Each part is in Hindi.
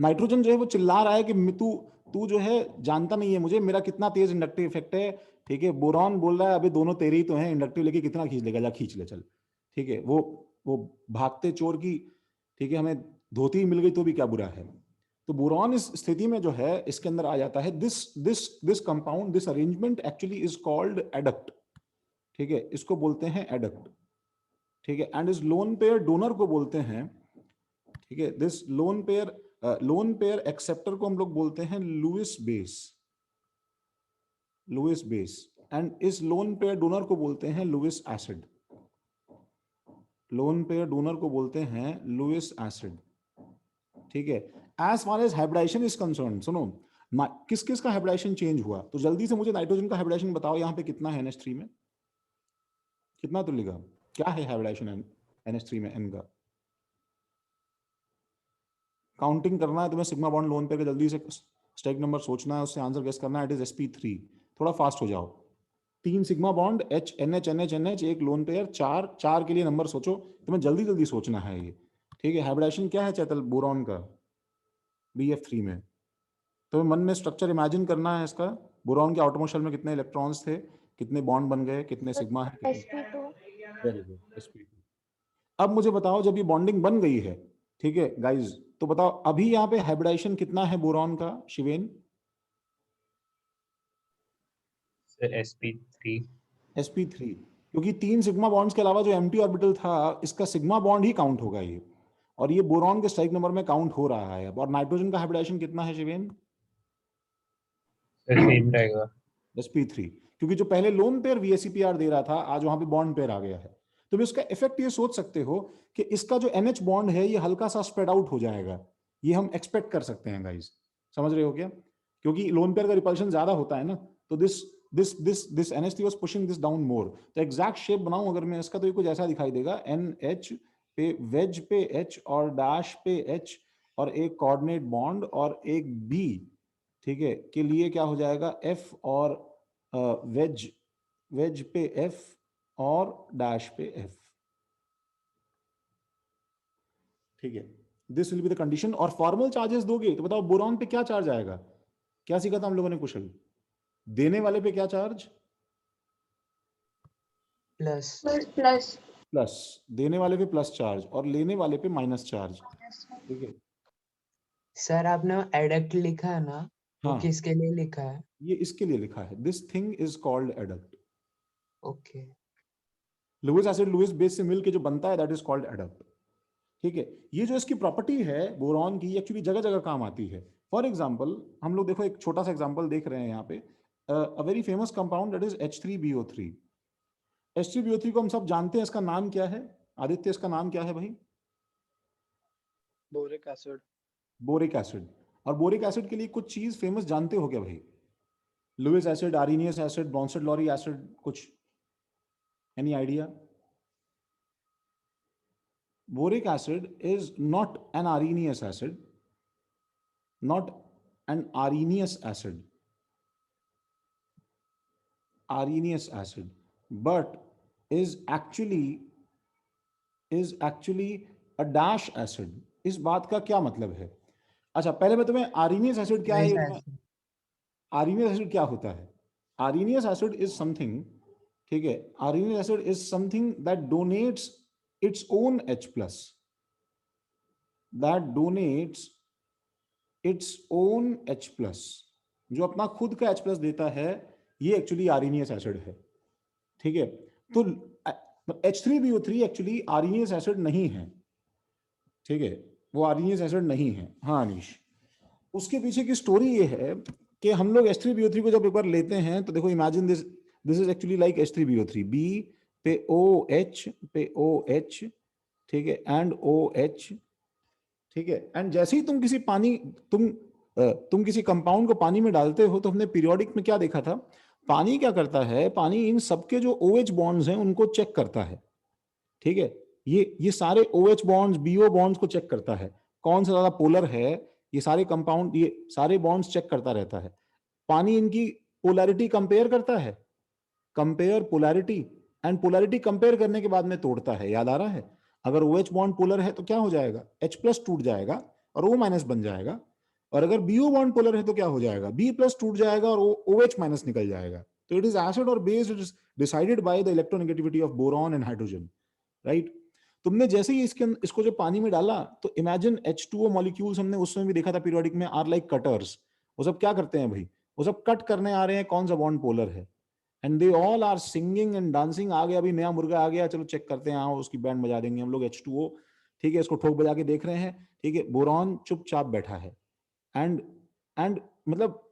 नाइट्रोजन जो है वो चिल्ला रहा है कि तू तू जो है जानता नहीं है मुझे, मेरा कितना तेज इंडक्टिव इफेक्ट है। ठीक है, बोरॉन बोल रहा है अभी दोनों तेरे ही तो हैं, इंडक्टिव लेके कितना खींच लेगा, जा खींच ले चल। ठीक है, वो भागते चोर की, ठीक है, हमें धोती मिल गई तो भी क्या बुरा है। तो बोरॉन इस स्थिति में जो है इसके अंदर आ जाता है। This this this compound, this arrangement actually is called adduct. ठीक है, इसको बोलते हैं एडक्ट। ठीक है, एंड इस लोन पेयर डोनर को बोलते हैं, ठीक है, दिस लोन पेयर एक्सेप्टर को हम लोग बोलते हैं Lewis base, Lewis base. And इस लोन पेयर डोनर को बोलते हैं Lewis acid, lone pair donor को बोलते हैं लुइस एसिड। ठीक है, as far as hybridisation is concern, सुनो किस किस का हाइब्रिडाइजेशन चेंज हुआ, तो जल्दी से मुझे नाइट्रोजन का हाइब्रिडाइजेशन बताओ। यहाँ पे कितना है NH3 में, कितना तो लिखा, क्या है हाइब्रिडाइजेशन NH3 में N का? काउंटिंग करना है तुम्हें, सिग्मा बॉन्ड लोन पेयर का जल्दी से स्टेक नंबर सोचना है, उससे आंसर गेस करना है। It is sp3। थोड़ा फास्ट हो जाओ। 3 sigma bond H NH NH NH, एक लोन पेयर, 4 के लिए नंबर सोचो, तुम्हें जल्दी जल्दी सोचना है ये। ठीक है, हाइब्रिडाइजेशन क्या है चैतल बोरॉन का BF3 में? तो मन में स्ट्रक्चर इमेजिन करना है इसका। बोरॉन के आउटरमोस्ट शेल में कितने इलेक्ट्रॉन्स थे, कितने बॉन्ड बन गए, कितने सिग्मा है, कितने? sp2। Very good, sp2। अब मुझे बताओ जब ये बॉन्डिंग बन गई है, ठीक है गाइज, तो बताओ अभी यहाँ पे हाइब्रिडाइजेशन कितना है बोरॉन का, शिवेन? Sir sp3। sp3, क्योंकि 3 सिग्मा बॉन्ड्स के अलावा जो एम्प्टी ऑर्बिटल था इसका सिग्मा बॉन्ड ही काउंट होगा ये, और ये बोरॉन के स्ट्राइक नंबर में काउंट हो रहा है। और नाइट्रोजन का हाइब्रिडाइजेशन कितना है शिवेन? सर सेम रहेगा sp3, क्योंकि जो पहले लोन पेयर VSEPR दे रहा था आज वहां पे बॉन्ड पेयर आ गया है। तो भी उसका इफेक्ट ये सोच सकते हो कि इसका जो NH बॉन्ड है ये हल्का सा स्प्रेड आउट हो जाएगा, ये हम एक्सपेक्ट कर सकते हैं गाइस। समझ रहे हो क्या? क्योंकि लोन पेयर का रिपल्शन ज्यादा होता है ना, तो this NH3 was pushing this down मोर। तो एग्जैक्ट शेप बनाऊं अगर मैं इसका, तो ये कुछ ऐसा दिखाई देगा, NH पे वेज पे H और डैश पे H और एक कोऑर्डिनेट बॉन्ड और एक B, ठीक है, के लिए क्या हो जाएगा, F और वेज, वेज पे F और डैश पे F। ठीक है, this will be the condition. और फॉर्मल चार्जेस दोगे तो बताओ बोरॉन पे क्या चार्ज आएगा? क्या सीखा था हम लोगों ने कुशल? देने वाले पे क्या चार्ज? प्लस प्लस, देने वाले पे प्लस चार्ज और लेने वाले पे माइनस चार्ज। ठीक है, सर आपने एडक्ट लिखा है ना, वो हाँ, किसके लिए लिखा है? ये इसके लिए लिखा है, this thing is called adduct. Okay. Lewis acid Lewis base से मिलके जो बनता है दैट इज कॉल्ड एडक्ट। ठीक है, ये जो इसकी प्रॉपर्टी है बोरॉन की एक्चुअली जगह जगह काम आती है। फॉर एग्जाम्पल हम लोग देखो एक छोटा सा एग्जाम्पल देख रहे हैं यहाँ पे, a very famous compound that is H3BO3। H3BO3 को हम सब जानते हैं, इसका नाम क्या है आदित्य, इसका नाम क्या है भाई? Boric acid. Boric acid. और बोरिक एसिड के लिए कुछ चीज फेमस जानते हो क्या भाई? Lewis acid, Arrhenius acid, Bronsted Lowry acid, कुछ any idea? Boric acid is not an areneous acid, not an areneous acid, areneous acid, but is actually a dash acid। इस बात का क्या मतलब है? अच्छा पहले मैं तुम्हें areneous acid क्या है ये तुम्हें, areneous acid क्या होता है? areneous acid is something, ठीक है, areneous acid is something that donates its own H plus, that donates its own H plus, जो अपना खुद का H प्लस देता है, ये एक्चुअली आर्नियस एसिड है। ठीक है, तो H3BO3 एक्चुअली आर्नियस एसिड नहीं है। ठीक है, वो आर्नियस एसिड नहीं है। हाँ अनीश, उसके पीछे की स्टोरी ये है कि हम लोग H3BO3 को जब एक बार लेते हैं तो देखो imagine this, this is actually like H3BO3, B पे OH पे OH, ठीक है, एंड OH। ठीक है, एंड जैसे ही तुम किसी पानी, तुम किसी कंपाउंड को पानी में डालते हो, तो हमने पीरियोडिक में क्या देखा था, पानी क्या करता है, पानी इन सबके जो OH बॉन्ड्स हैं उनको चेक करता है। ठीक है, ये सारे OH बॉन्ड्स BO बॉन्ड्स को चेक करता है, कौन सा ज्यादा पोलर है, ये सारे कंपाउंड, ये सारे बॉन्ड्स चेक करता रहता है। पानी इनकी पोलैरिटी कंपेयर करता है, compare polarity, and polarity compare करने के बाद में तोड़ता है। याद आ रहा है? अगर OH बॉन्ड पोलर है तो क्या हो जाएगा, H प्लस टूट जाएगा, और O माइनस बन जाएगा। और अगर BO बॉन्ड पोलर है तो क्या हो जाएगा, B प्लस टूट जाएगा और OH माइनस निकल जाएगा। तो इट इज एसिड और base, it is decided by the electronegativity of boron and hydrogen, right. तुमने जैसे ही इसको जो पानी में डाला तो इमेजिन H2O मॉलिक्यूल्स, हमने उसमें भी देखा था पीरियोडिक में, आर लाइक कटर्स। वो सब क्या करते हैं भाई, वो सब कट करने आ रहे हैं कौन सा बॉन्ड पोलर है, and they all are singing and dancing. आ गया अभी नया मुर्गा आ गया, चलो चेक करते हैं, हाँ उसकी बैंड बजा देंगे हम लोग H2O, ठीक है, इसको ठोक बजा के देख रहे हैं, ठीक है। बोरॉन चुपचाप बैठा है, एंड एंड मतलब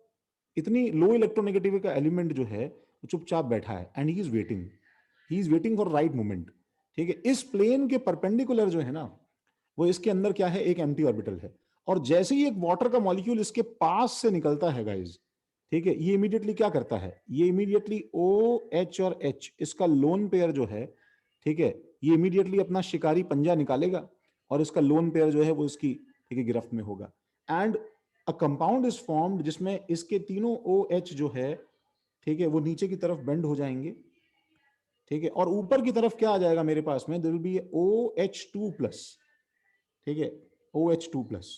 इतनी लो इलेक्ट्रोनेगेटिविटी का एलिमेंट जो है वो चुपचाप बैठा है, and he is waiting for right moment, ठीक है। इस प्लेन के परपेंडिकुलर जो है ना, वो इसके अंदर क्या है, एक एम्प्टी ऑर्बिटल है। और जैसे ही एक वाटर का मॉलिक्यूल इसके पास से निकलता है गाइज, ठीक है, ये इमीडिएटली क्या करता है, ये इमीडिएटली OH और H, इसका लोन पेयर जो है, ठीक है, ये इमीडिएटली अपना शिकारी पंजा निकालेगा और इसका लोन पेयर जो है वो इसकी, ठीक है, गिरफ्त में होगा। And a compound is formed जिसमें इसके तीनों OH जो है, ठीक है, वो नीचे की तरफ बेंड हो जाएंगे, ठीक है, और ऊपर की तरफ क्या आ जाएगा मेरे पास में, there will be OH2 plus, ठीक है, OH2 प्लस।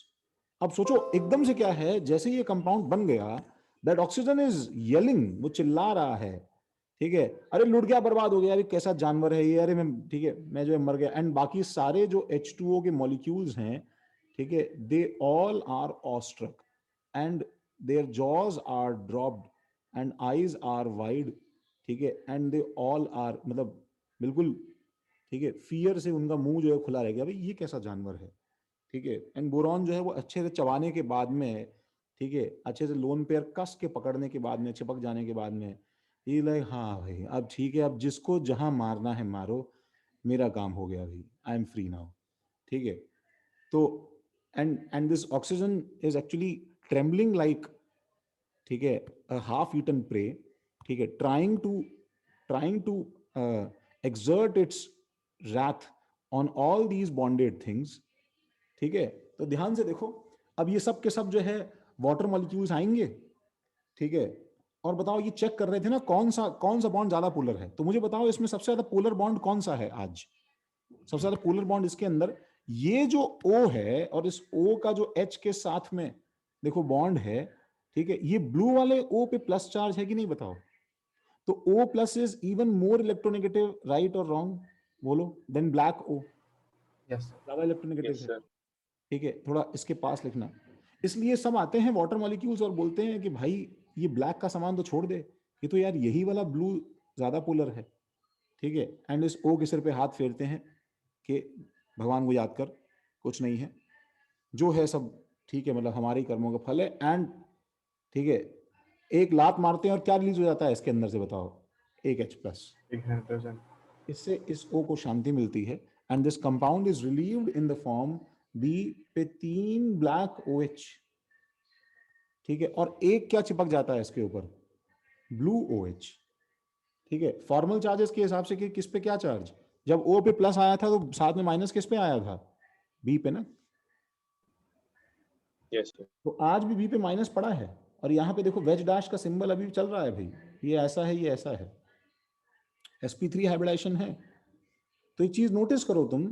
अब सोचो एकदम से क्या है, जैसे ये कंपाउंड बन गया, दैट ऑक्सीजन इज येलिंग, वो चिल्ला रहा है, ठीक है, अरे लुट गया, बर्बाद हो गया, अरे कैसा जानवर है ये, अरे मैं, ठीक है, मैं जो है मर गया। एंड बाकी सारे जो H2O के मॉलिक्यूल्स हैं, ठीक है, they all are awestruck and their jaws are dropped and eyes are wide, ठीक है, एंड दे ऑल आर, मतलब बिल्कुल, ठीक है, फियर से उनका मुंह जो है खुला रह गया, भाई ये कैसा जानवर है, ठीक है। एंड बोरॉन जो है वो अच्छे से चबाने के बाद में, ठीक है, अच्छे से लोन पेयर कस के पकड़ने के बाद में, चिपक जाने के बाद में, ये लाइक हाँ भाई अब ठीक है, अब जिसको जहां मारना है मारो, मेरा काम हो गया भाई, आई एम फ्री नाउ, ठीक है। तो and this oxygen is actually trembling like, ठीक है, हाफ ईटन प्रे, ठीक है, trying to exert its wrath on all these bonded things, ठीक है। तो ध्यान से देखो, अब ये सब के सब जो है वाटर मॉलिक्यूल्स आएंगे, ठीक है, और बताओ ये चेक कर रहे थे ना कौन सा बॉन्ड ज्यादा पोलर है, तो मुझे बताओ इसमें सबसे ज्यादा पोलर बॉन्ड कौन सा है आज, सबसे ज्यादा पोलर बॉन्ड इसके अंदर ये जो O है, और इस O का जो H के साथ में देखो बॉन्ड है, ठीक है, ये ब्लू वाले O पे प्लस चार्ज है कि नहीं बताओ। तो O plus is even more electronegative, right और रॉन्ग, बोलो, देन ब्लैक O, Yes. ज्यादा इलेक्ट्रोनेगेटिव Yes, है, sir. ठीक है, थोड़ा इसके पास लिखना। इसलिए सब आते हैं वाटर मॉलिक्यूल्स और बोलते हैं कि भाई ये ब्लैक का सामान तो छोड़ दे, ये तो यार यही वाला ब्लू ज्यादा पोलर है, ठीक है। एंड इस O के सिर पे हाथ फेरते हैं कि भगवान को याद कर, कुछ नहीं है, जो है सब ठीक है, मतलब हमारे ही कर्मों का फल है। एंड ठीक है, एक लात मारते हैं और क्या रिलीज हो जाता है इसके अंदर से बताओ, एक H प्लस, Big hydrogen. इससे इस O को शांति मिलती है। And this compound is relieved in the form B पे 3 ब्लैक OH, ठीक है, और एक क्या चिपक जाता है इसके ऊपर, ब्लू OH, ठीक है। फॉर्मल चार्जेस के हिसाब से कि किस पे क्या चार्ज, जब O पे प्लस आया था तो साथ में माइनस किस पे आया था, B पे ना, Yes, sir. तो आज भी B पे माइनस पड़ा है। और यहाँ पे देखो वेज डैश का सिंबल अभी भी चल रहा है भाई, ये ऐसा है, ये ऐसा है, sp3 हाइब्रिडाइजेशन है। तो एक चीज नोटिस करो तुम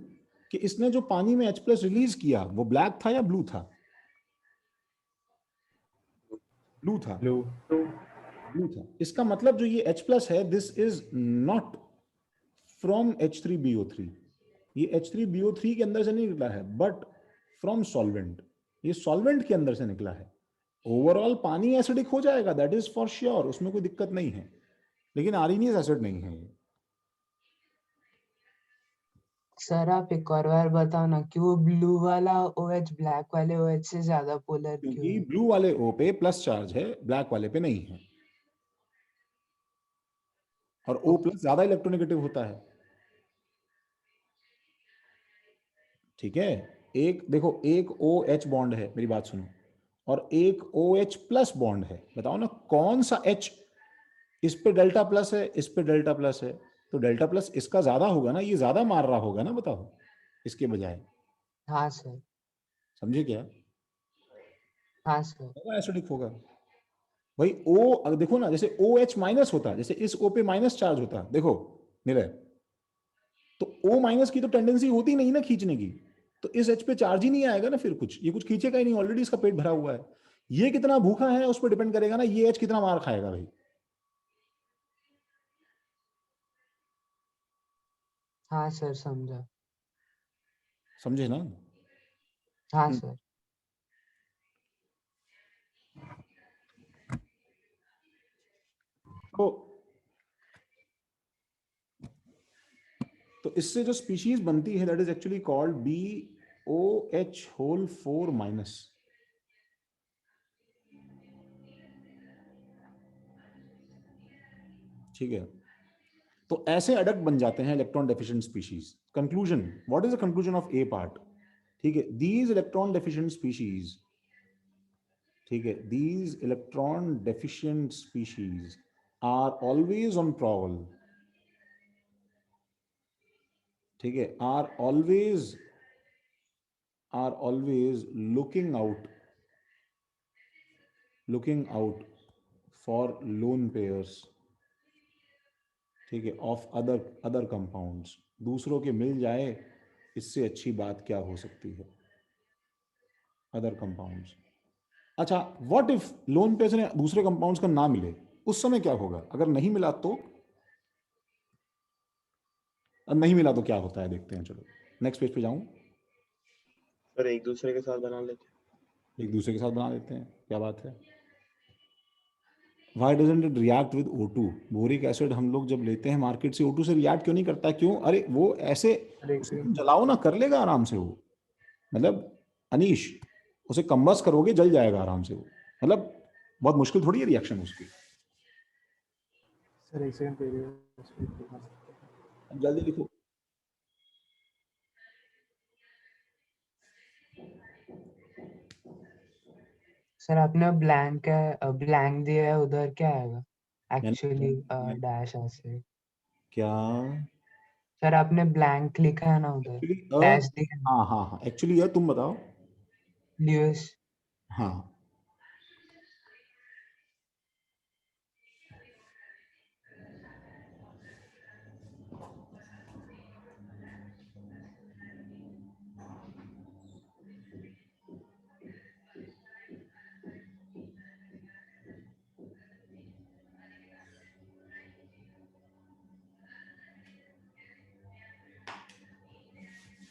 कि इसने जो पानी में H प्लस रिलीज किया वो ब्लैक था या ब्लू था, ब्लू था, Blue. ब्लू था। इसका मतलब जो ये H प्लस है, this is not from H3BO3, ये H3BO3 के अंदर से नहीं निकला है, बट फ्रॉम सॉल्वेंट, ये सॉल्वेंट के अंदर से निकला है। ओवरऑल पानी एसिडिक हो जाएगा, दैट इज फॉर श्योर, उसमें कोई दिक्कत नहीं है, लेकिन आर्सेनिक एसिड नहीं है ये। सर आप एक और बार बताओ ना, क्यों ब्लू वाला OH ब्लैक वाले OH से ज्यादा पोलर क्यों क्योंकि है? ब्लू वाले O पे प्लस चार्ज है, ब्लैक वाले पे नहीं है, और O प्लस ज्यादा इलेक्ट्रोनेगेटिव होता है, ठीक है। एक देखो, एक OH बॉन्ड है, मेरी बात सुनो, और एक OH प्लस बॉन्ड है, बताओ ना कौन सा H, इस पे डेल्टा प्लस है, इस पे डेल्टा प्लस है, तो डेल्टा प्लस इसका ज्यादा होगा ना, ये ज्यादा मार रहा होगा ना, बताओ इसके बजाय, हाँ सर, समझे क्या, हाँ सर। ज्यादा एसिडिक होगा भाई। O अगर देखो ना, जैसे OH माइनस होता, जैसे इस O पे माइनस चार्ज होता, देखो निलय, तो O माइनस की तो टेंडेंसी होती नहीं ना खींचने की, तो इस H पे चार्ज ही नहीं आएगा ना, फिर कुछ ये कुछ खींचेगा ही नहीं, ऑलरेडी इसका पेट भरा हुआ है। ये कितना भूखा है उस पर डिपेंड करेगा ना, ये H कितना मार खाएगा भाई। हाँ सर, समझा। समझे ना? हाँ सर। तो इससे जो स्पीशीज बनती है that is actually called BOH whole 4 minus. ठीक है, तो ऐसे अडक्ट बन जाते हैं electron deficient species. Conclusion, what is the conclusion of a part? ठीक है, दीज इलेक्ट्रॉन डेफिशिएंट स्पीशीज, ठीक है, these electron deficient species are always on prowl, ठीक है, are always looking out for lone pairs, ठीक है, ऑफ अदर कंपाउंड्स। दूसरों के मिल जाए, इससे अच्छी बात क्या हो सकती है? Other compounds. अच्छा, व्हाट इफ लोन पेयर्स ने दूसरे कंपाउंड्स का ना मिले, उस समय क्या होगा? अगर नहीं मिला तो? नहीं मिला तो क्या होता है, देखते हैं। चलो नेक्स्ट पेज पे जाऊं। सर एक दूसरे के साथ बना लेते हैं। एक दूसरे के साथ बना लेते हैं, क्या बात है। Why doesn't it react with O2? Boric acid हम लोग जब लेते हैं मार्केट से, O2 से रिएक्ट क्यों नहीं करता? क्यों? अरे वो ऐसे उसे जलाओ ना, कर लेगा आराम से वो। मतलब अनीश, उसे कंबस करोगे जल जाएगा आराम से वो। मतलब बहुत मुश्किल थोड़ी है रिएक्शन उसकी। सर एक सेकंड पे जल्दी लिखो। सर आपने ब्लैंक दिया है, उधर क्या आएगा एक्चुअली? डैश ऐसे। क्या? सर आपने ब्लैंक लिखा है ना उधर, डैश दिया है। हाँ हाँ हाँ, एक्चुअली है, तुम बताओ। ल्यूइस। हाँ,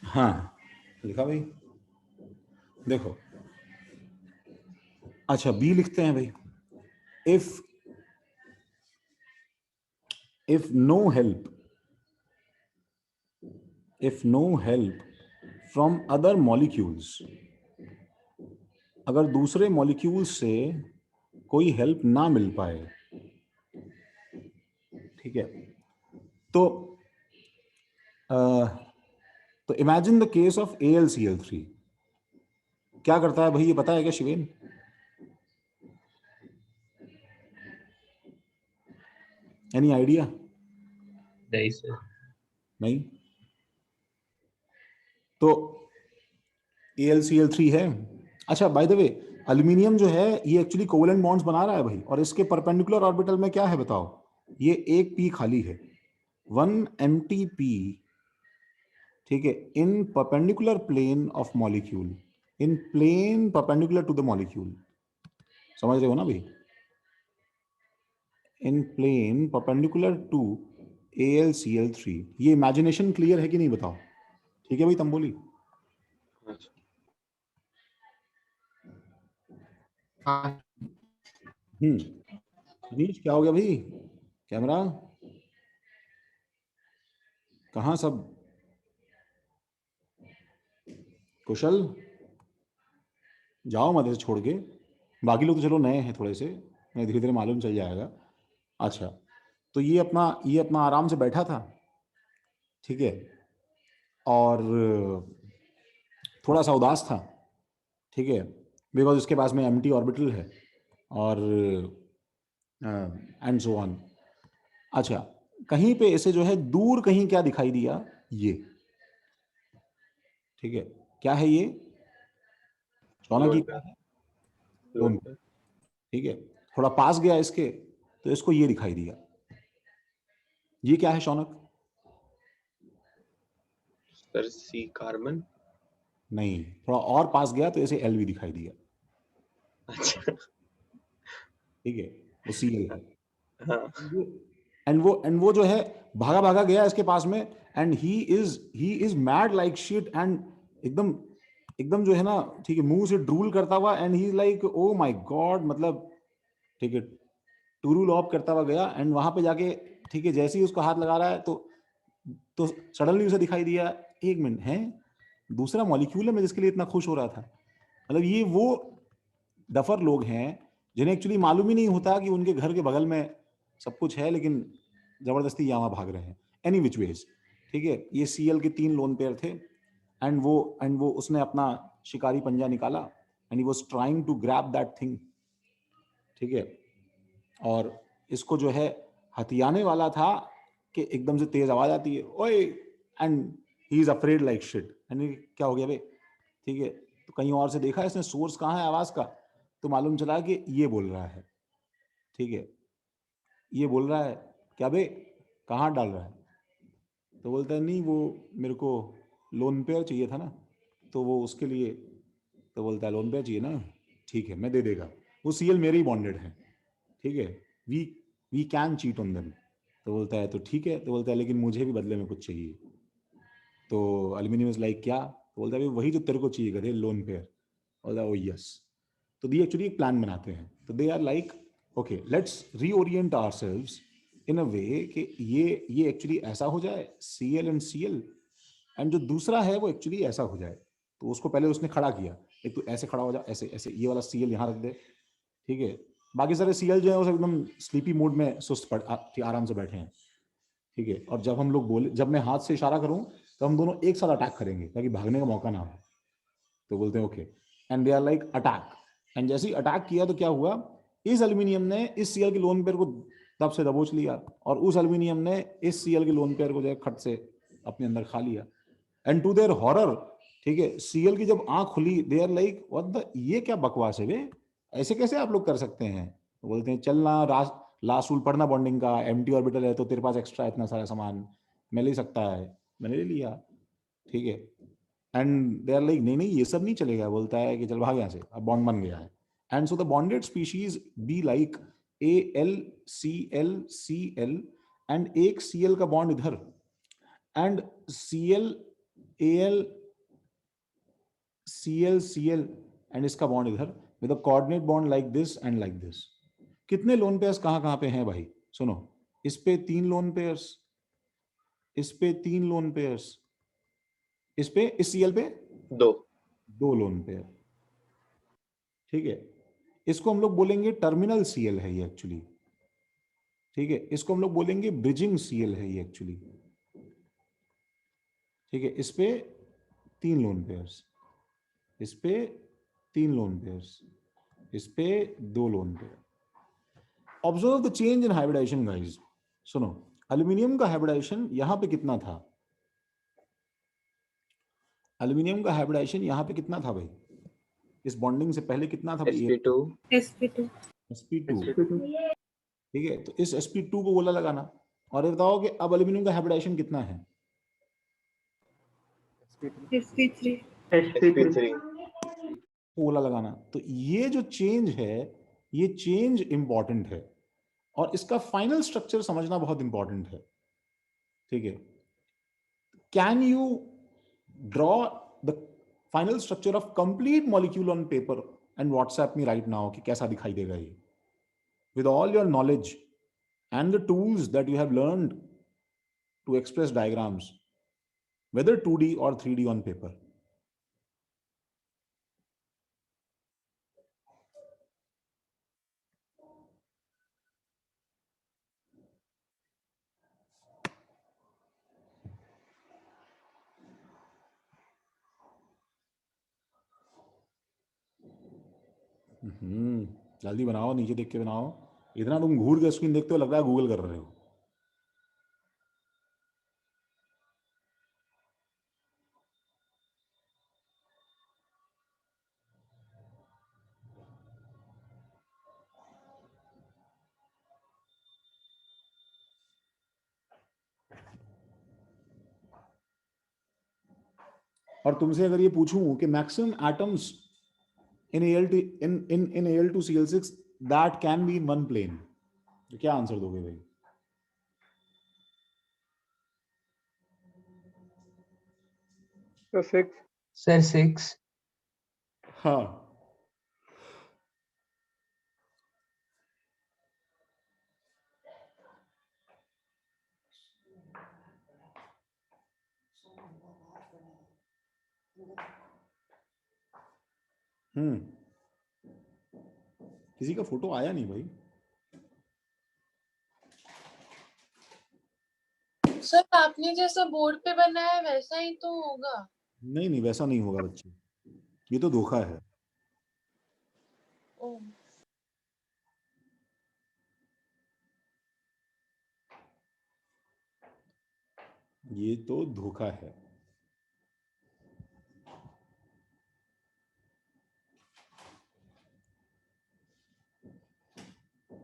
हाँ लिखा भाई, देखो। अच्छा, बी लिखते हैं भाई। if no help from other molecules, अगर दूसरे मॉलिक्यूल्स से कोई हेल्प ना मिल पाए, ठीक है, तो imagine the case of AlCl3। क्या करता है भाई, ये पता है क्या शिवेन? Any idea? नहीं सर। नहीं। तो AlCl3 है। अच्छा, बाय द वे, एल्यूमिनियम जो है ये एक्चुअली कोवेलेंट बॉन्ड्स बना रहा है भाई, और इसके परपेंडिकुलर ऑर्बिटल में क्या है बताओ? ये एक p खाली है, 1 empty p, ठीक है, in perpendicular plane of molecule, in plane perpendicular to the molecule. समझ रहे हो ना भाई? In plane perpendicular to AlCl3। ये इमेजिनेशन क्लियर है कि नहीं बताओ? ठीक है भाई तंबोली? हाँ अनीश, क्या हो गया भाई? कैमरा कहाँ सब? कुशल, जाओ मत ऐसे छोड़ के। बाकी लोग तो चलो नए हैं थोड़े से, मैं धीरे धीरे मालूम चल जाएगा। अच्छा, तो ये अपना आराम से बैठा था, ठीक है, और थोड़ा सा उदास था, ठीक है, बिकॉज इसके पास में एम्प्टी ऑर्बिटल है और एंड सो ऑन। अच्छा, कहीं पे इसे जो है दूर कहीं क्या दिखाई दिया? ये, ठीक है, क्या है ये? शौनक की क्या है? लोन, ठीक है, थोड़ा पास गया इसके, तो इसको ये दिखाई दिया। ये क्या है शौनक? Sir C carbon. नहीं, थोड़ा और पास गया तो ऐसे एल भी दिखाई दिया। अच्छा। ठीक है, वो सीएल है। हाँ एंड वो जो है भागा भागा गया इसके पास में, and he is mad like shit, and एकदम एकदम जो है ना, ठीक है, मुंह से ड्रूल करता हुआ, and he like oh my God, मतलब ठीक है, टूरू लॉप करता हुआ गया, एंड वहां पे जाके ठीक है, जैसे ही उसको हाथ लगा रहा है तो सडनली उसे दिखाई दिया, एक मिनट है, दूसरा मॉलिक्यूल है मैं जिसके लिए इतना खुश हो रहा था। मतलब ये वो डफर लोग हैं जिन्हें एक्चुअली मालूम ही नहीं होता कि उनके घर के बगल में सब कुछ है, लेकिन जबरदस्ती यहाँ भाग रहे हैं एनी विच वेज। ठीक है, ये सीएल के 3 लोन पेयर थे, एंड वो उसने अपना शिकारी पंजा निकाला, and he was trying to grab that thing. ठीक है, और इसको जो है हथियाने वाला था कि एकदम से तेज आवाज आती है, ओए, and he is afraid like shit, and क्या हो गया बे। ठीक है, तो कहीं और से देखा इसने सोर्स कहाँ है आवाज का, तो मालूम चला कि ये बोल रहा है। ठीक है, ये बोल रहा है, क्या बे, कहाँ डाल रहा है, तो बोलता है नहीं वो मेरे को लोन पेयर चाहिए था ना, तो वो उसके लिए, तो बोलता है लोन पेयर चाहिए ना, ठीक है मैं दे देगा, वो सीएल मेरे ही बॉन्डेड है। ठीक है, we we can cheat on them, तो बोलता है तो ठीक है, तो बोलता है लेकिन मुझे भी बदले में कुछ चाहिए। तो एल्यूमिनियम इज लाइक क्या, तो बोलता है भाई वही जो तेरे को चाहिए गधे, लोन पेयर। बोलता है ओ यस। तो दी एक्चुअली एक प्लान बनाते हैं, तो they are like okay let's reorient ourselves in a way कि ये एक्चुअली ऐसा हो जाए सीएल एंड सीएल, एंड जो दूसरा है वो एक्चुअली ऐसा हो जाए। तो उसको पहले उसने खड़ा किया, एक तो ऐसे खड़ा हो जा, ऐसे ऐसे, ये वाला सीएल यहाँ रख दे। ठीक है, बाकी सारे सीएल जो है वो सब एकदम स्लीपी मोड में सुस्त आराम से बैठे हैं। ठीक है, और जब हम लोग बोले, जब मैं हाथ से इशारा करूं तो हम दोनों एक साथ अटैक करेंगे ताकि भागने का मौका ना हो। तो बोलते हैं okay, and they are like attack, and जैसे ही अटैक किया तो क्या हुआ, इस एल्यूमिनियम ने इस सीएल के लोन पेयर को दब से दबोच लिया, और उस एल्यूमिनियम ने इस सीएल के लोन पेयर को जो है खट से अपने अंदर खा लिया। एंड टू देयर हॉरर, ठीक है, सीएल की जब आंख खुली, they are like what the, ये क्या बकवास है बे, ऐसे कैसे आप लोग कर सकते हैं। तो बोलते हैं चलना लास्ट रूल पढ़ना बॉन्डिंग का, एम्प्टी ऑर्बिटल है तो तेरे पास एक्स्ट्रा इतना सारा सामान मैं ले सकता है, मैंने ले लिया। ठीक है, एंड दे आर लाइक नहीं नहीं ये सब नहीं चलेगा, बोलता है कि चल भाग यहाँ से, अब बॉन्ड बन गया है। And so the bonded species be like AL CL CL, and एक सीएल का बॉन्ड इधर, and CL AL CL and इसका बॉन्ड इधर, with a coordinate bond like this and like this. कितने लोन पेयर्स कहाँ कहाँ पे हैं भाई, सुनो, इस पे 3 लोन पेयर्स, इस पे 3 लोन पेयर्स, इस पे, इस सीएल पे 2। 2 लोन पेयर। ठीक है, इसको हम लोग बोलेंगे टर्मिनल सीएल है ये एक्चुअली। ठीक है, इसको हम लोग बोलेंगे ब्रिजिंग सीएल है ये एक्चुअली। ठीक है, इस पे 3 लोन पेयर्स, इस पे 3 लोन पेयर्स, इस पे 2 lone pair. Observe the change in hybridisation guys. सुनो, एल्यूमिनियम का हाइब्रिडाइजेशन यहां पे कितना था, एल्यूमिनियम का हाइब्रिडाइजेशन यहां पे कितना था भाई, इस बॉन्डिंग से पहले कितना था भाई, sp2 sp2 sp2। ठीक है, तो इस sp2 को बोला लगाना, और ये बताओ कि अब एल्यूमिनियम का हाइब्रिडाइजेशन कितना है, sp3 sp3 को बोला लगाना। तो ये जो चेंज है, ये चेंज इंपॉर्टेंट है, और इसका फाइनल स्ट्रक्चर समझना बहुत इंपॉर्टेंट है। ठीक है, can you draw the final structure of complete molecule on paper and WhatsApp me right now कि कैसा दिखाई देगा ये, with all your knowledge and the tools that you have learned to express diagrams, whether 2D or 3D on paper. जल्दी बनाओ, नीचे देख के बनाओ, इतना तुम घूर के स्क्रीन देखते हो लग रहा है गूगल कर रहे हो। और तुमसे अगर ये पूछूं कि maximum atoms in Al2Cl6 that can be in one plane, तो क्या आंसर दोगे भाई? तो 6. सर 6. हाँ, किसी का फोटो आया नहीं भाई। सर आपने जैसा बोर्ड पे बनाया है वैसा ही तो होगा। नहीं नहीं, वैसा नहीं होगा बच्चे, ये तो धोखा है। ओह, ये तो धोखा है।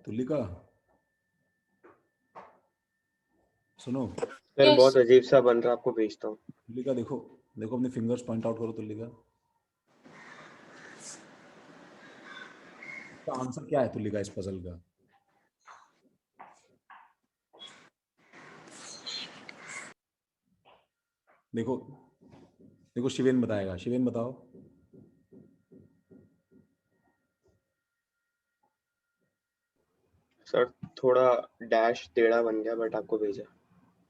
तुलिका सुनो, सर Yes. बहुत अजीब सा बन रहा, आपको भेजता हूँ. तुलिका देखो, देखो अपने फिंगर्स पॉइंट आउट करो तुलिका। तो आंसर क्या है तुलिका इस पजल का? देखो देखो, शिवेन बताएगा, शिवेन बताओ। सर थोड़ा डैश टेढ़ा बन गया, बट आपको भेजा.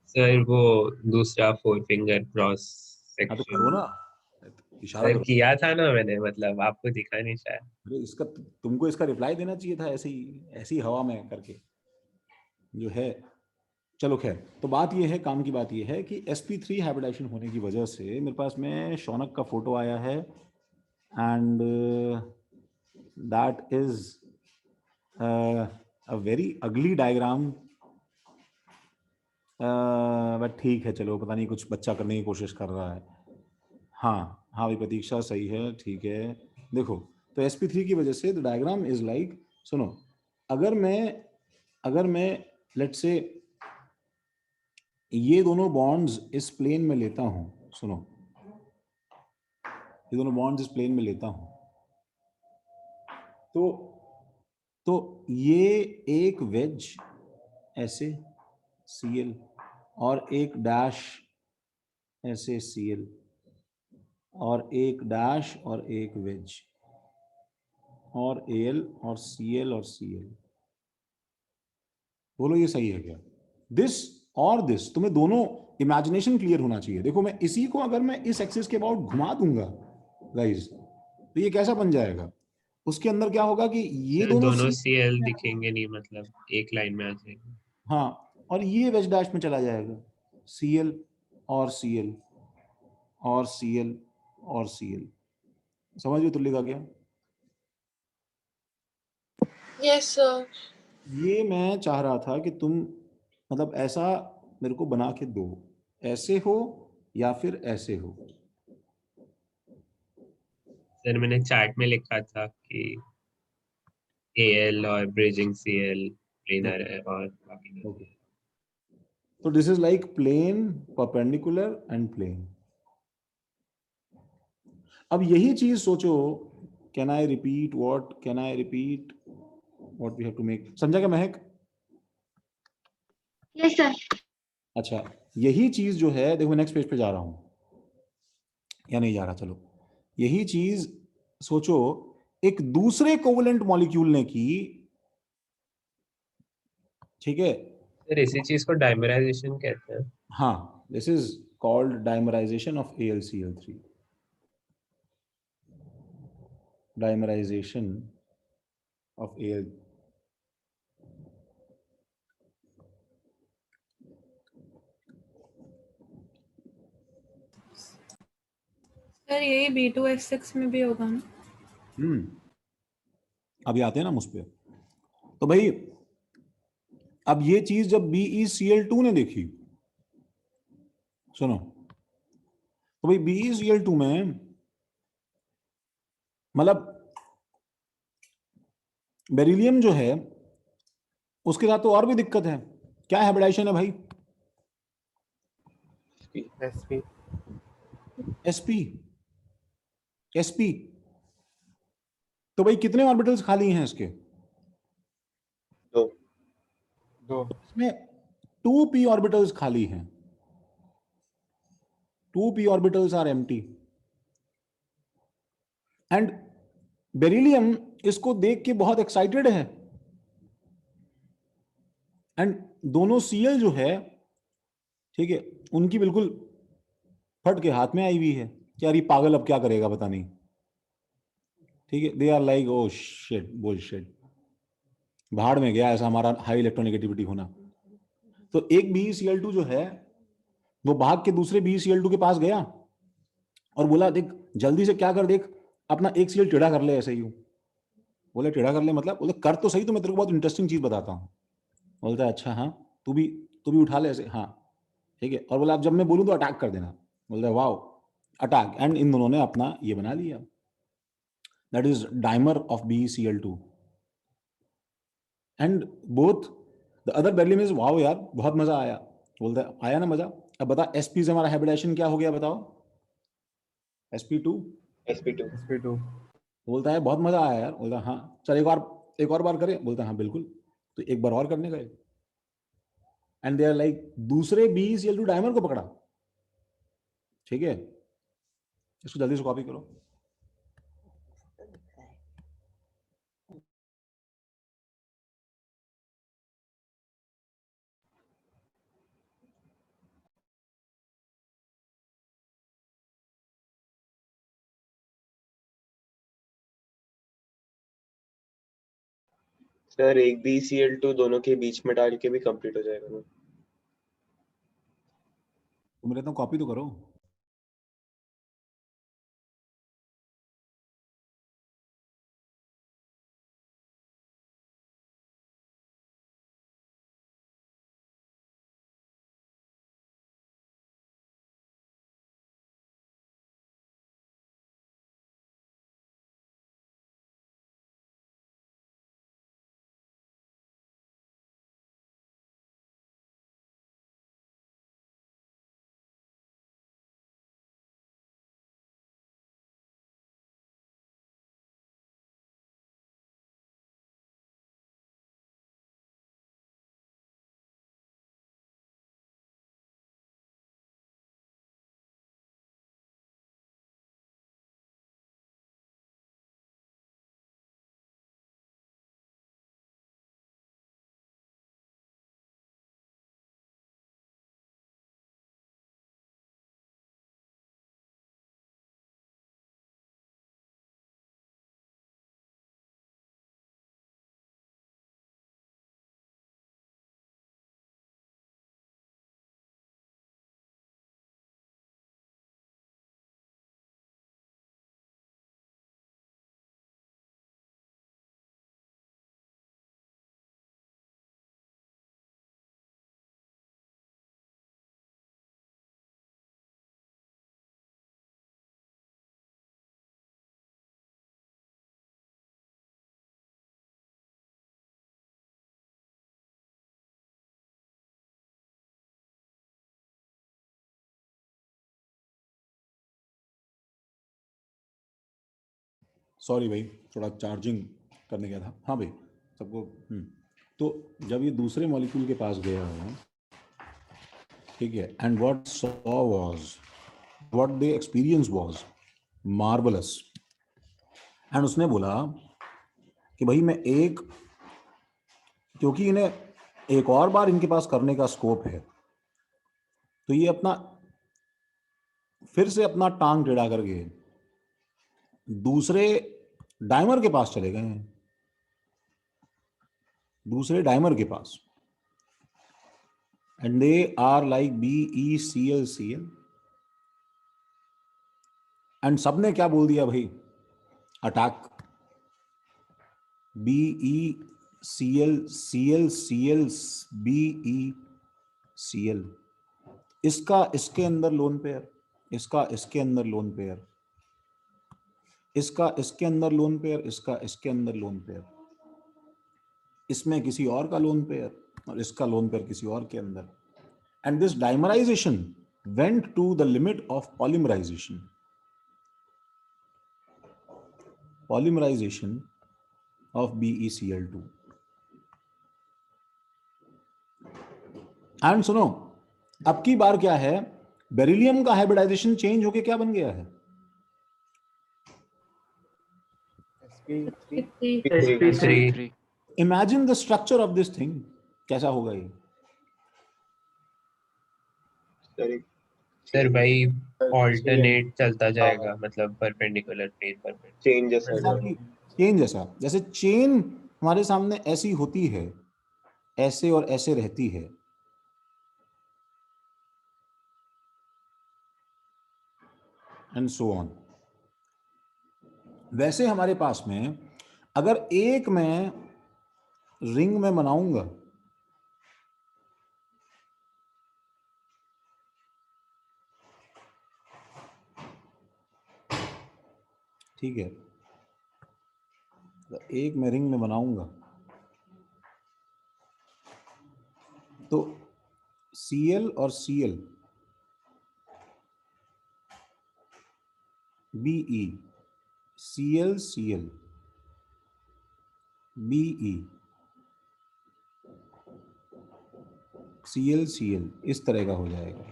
सर वो दूसरा 4 फिंगर क्रॉस हाँ तो सेक्शन करो ना, इशारा सर करो। किया था ना मैंने, मतलब आपको दिखा नहीं शायद। अरे इसका तुमको इसका रिप्लाई देना चाहिए था, ऐसी हवा में करके जो है। चलो खैर, तो बात ये है, काम की बात ये है कि sp3 हाइब्रिडाइजेशन होने की वजह से मेरे पास में शौनक का फोटो आया है, and that is a very ugly diagram, but ठीक है, चलो, पता नहीं कुछ बच्चा करने की कोशिश कर रहा है। हाँ हाँ भाई, प्रतीक्षा सही है, ठीक है। देखो, तो sp3 की वजह से द डायग्राम इज लाइक, सुनो, अगर मैं लेट्स से ये दोनों बॉन्ड्स इस प्लेन में लेता हूं, सुनो, ये दोनों बॉन्ड्स इस प्लेन में लेता हूं, तो ये एक वेज ऐसे Cl और एक डैश ऐसे Cl और एक डैश और एक वेज और Al और Cl और Cl, बोलो ये सही है क्या? दिस और दिस, तुम्हें दोनों इमेजिनेशन क्लियर होना चाहिए। देखो, मैं इसी को अगर मैं इस एक्सिस के अबाउट घुमा दूंगा गाइस, तो ये कैसा बन जाएगा? उसके अंदर क्या होगा कि ये सर दोनों दोनों C, सीएल दिखेंगे नहीं, मतलब एक लाइन में आ जाएंगे। हाँ, और ये वेज डैश में चला जाएगा, Cl और Cl और Cl और Cl। समझ गए तुल्य क्या? Yes sir. ये मैं चाह रहा था कि तुम मतलब ऐसा मेरे को बना के दो, ऐसे हो या फिर ऐसे हो। सर मैंने चैट में लिखा था कि एल और ब्रिजिंग सीएल प्लेनर है और बाकी ओके, तो this is like plane, perpendicular and plane. अब यही चीज सोचो, can I repeat what we have to make, समझा क्या महक? Yes sir. अच्छा, यही चीज जो है, देखो नेक्स्ट पेज पे जा रहा हूं या नहीं जा रहा, चलो, यही चीज सोचो एक दूसरे कोवलेंट मॉलिक्यूल ने की, ठीक है? सर इसी चीज को डाइमराइजेशन कहते हैं। हाँ, this is called dimerisation of AlCl3, dimerisation of Al। Sir यही B2H6 में भी होगा ना? अभी आते हैं ना मुझ पे। तो भाई, अब ये चीज जब BeCl2 ने देखी, सुनो, तो भाई BeCl2 में मतलब बेरिलियम जो है उसके साथ तो और भी दिक्कत है। क्या हाइब्रिडाइजेशन है भाई? SP. sp sp तो भाई कितने ऑर्बिटल्स खाली हैं इसके? दो। इसमें 2p ऑर्बिटल्स खाली हैं. 2p orbitals are empty. And beryllium इसको देख के बहुत एक्साइटेड है. एंड दोनों Cl जो है, ठीक है, उनकी बिल्कुल फट के हाथ में आई हुई है कि यार ये पागल अब क्या करेगा पता नहीं. ठीक है, they are like oh shit bullshit, भाड़ में गया ऐसा हमारा हाई इलेक्ट्रोनेगेटिविटी होना. तो एक BeCl2 जो है वो भाग के दूसरे BeCl2 के पास गया और बोला देख जल्दी से क्या कर, देख अपना एक Cl टेढ़ा कर ले ऐसे ही. बोले टेढ़ा कर ले मतलब? बोले कर तो सही, तो मैं तेरे को बहुत इंटरेस्टिंग चीज बताता हूँ. बोलता है अच्छा हाँ, तू भी उठा ले ऐसे. हाँ ठीक है. और बोला अब जब मैं बोलूँ तो अटैक कर देना. बोलता है वाओ अटैक. एंड इन दोनों ने अपना ये बना लिया, that is dimer of BeCl2. And both the other beryllium is wow यार बहुत मजा आया. बोलता है आया ना मजा. अब बता sp से हमारा हाइब्रिडेशन क्या हो गया बताओ? sp2. sp2 बोलता है बहुत मजा आया यार. बोलता है हाँ चल एक और बार करें. बोलता है हाँ बिल्कुल. तो एक बार और करने गए एंड दे आर लाइक दूसरे BeCl2 डाइमर को पकड़ा. ठीक है, इसको जल्दी से कॉपी करो. सर एक BeCl2 दोनों के बीच में डाल के भी कंप्लीट हो जाएगा ना? तो मेरे तो कॉपी तो करो. सॉरी भाई थोड़ा चार्जिंग करने गया था. हाँ भाई सबको. तो जब ये दूसरे मॉलिक्यूल के पास गया है, ठीक है, and what saw was, what they experience was marvellous. And उसने बोला कि भाई मैं एक, क्योंकि इन्हें एक और बार इनके पास करने का स्कोप है, तो ये अपना फिर से अपना टांग टेढ़ा करके दूसरे डाइमर के पास चले गए हैं. दूसरे डाइमर के पास. And they are like BeCl. And सबने क्या बोल दिया भाई? अटैक. BeCl BeCl. इसका इसके अंदर लोन पेयर, इसका इसके अंदर लोन पेयर, इसका इसके अंदर लोन पेयर, इसका इसके अंदर लोन पेयर, इसमें किसी और का लोन पेयर और इसका लोन पेयर किसी और के अंदर. And this dimerisation went to the limit of polymerization of BeCl2. And सुनो, अब की बार क्या है, बेरिलियम का हाइब्रिडाइजेशन चेंज होके क्या बन गया है? sp3 imagine the structure of this thing, कैसा होगा ये? सर भाई ऑल्टरनेट चलता जाएगा, मतलब परपेंडिकुलर प्लेन पर चेंज जैसा हो जाएगा। चेन जैसा, जैसे चेन हमारे सामने ऐसी होती है, ऐसे और ऐसे रहती है, एंड सो ऑन। वैसे हमारे पास में अगर एक मैं रिंग में बनाऊंगा, ठीक है, तो एक मैं रिंग में बनाऊंगा तो Cl और Cl Be, Cl Cl Be, Cl Cl इस तरह का हो जाएगा।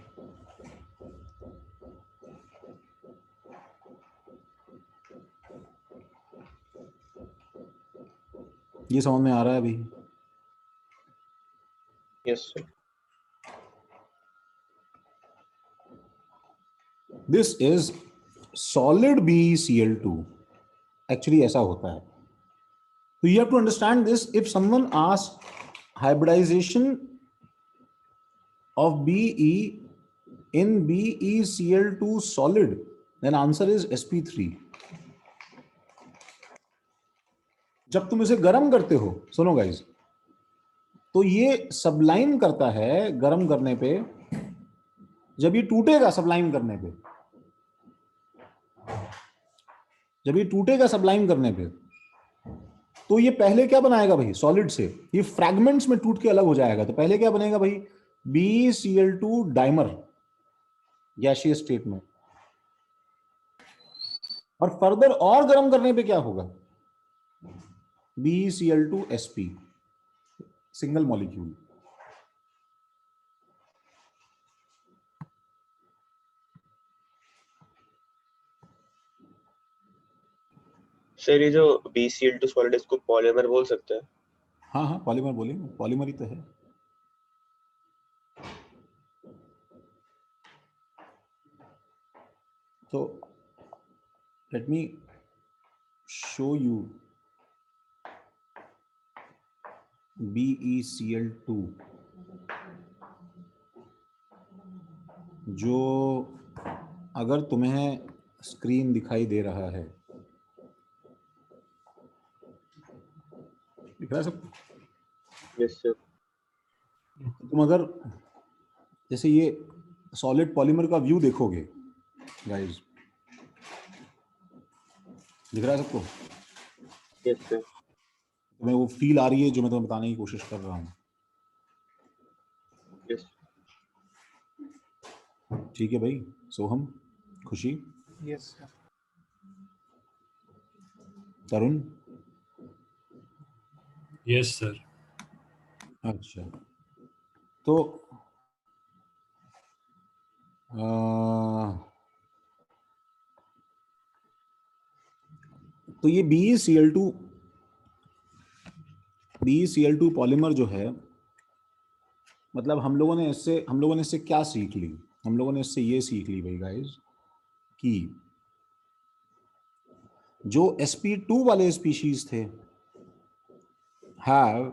ये समझ में आ रहा है अभी? Yes sir. This is solid BeCl2, actually ऐसा होता है। तो you have to understand this. If someone ask hybridization of Be in BeCl2 solid, then answer is sp3. जब तुम इसे गर्म करते हो, सुनो गाइस, तो ये सबलाइम करता है गर्म करने पे। जब ये टूटेगा सबलाइम करने पे, जब ये टूटेगा सबलाइम करने पे, तो ये पहले क्या बनाएगा भाई? सॉलिड से ये फ्रैगमेंट्स में टूट के अलग हो जाएगा। तो पहले क्या बनेगा भाई? BeCl2 डाइमर गैसियस स्टेट में। और फर्दर और गर्म करने पे क्या होगा? BeCl2sp, single molecule. सर ये जो BeCl2 सॉलिड इसको पॉलीमर बोल सकते हैं? हाँ हाँ, पॉलीमर बोलेंगे, पॉलीमर ही तो है। तो let me show you BeCl2, जो अगर तुम्हें स्क्रीन दिखाई दे रहा है, दिख रहा है सब? Yes sir. तुम अगर जैसे ये सॉलिड पॉलीमर का व्यू देखोगे गाइस, दिख रहा है सबको? Yes sir. तुम्हें वो फील आ रही है जो मैं तुम्हें बताने की कोशिश कर रहा हूँ? यस। ठीक है भाई, सोहम, खुशी, यस सर। तरुण, यस सर। अच्छा, तो तो ये BeCl2 पॉलीमर जो है, मतलब हम लोगों ने इससे क्या सीख ली? हम लोगों ने इससे ये सीख ली भाई गाइस कि जो sp2 वाले स्पीशीज थे have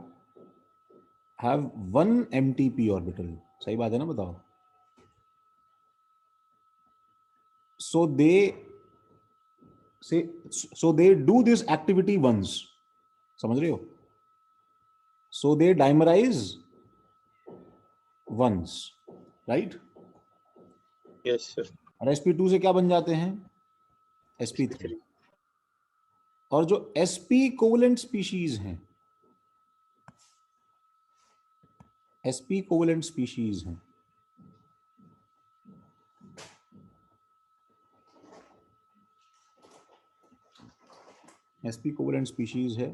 1 mtp ऑर्बिटल। सही बात है ना? बताओ। so they do this activity once, समझ रहे हो? so they dimerize once, right? Yes sir. और sp2 से क्या बन जाते हैं? sp3। और जो sp कोवेलेंट स्पीशीज हैं, sp कोवेलेंट स्पीशीज हैं, sp कोवेलेंट स्पीशीज है,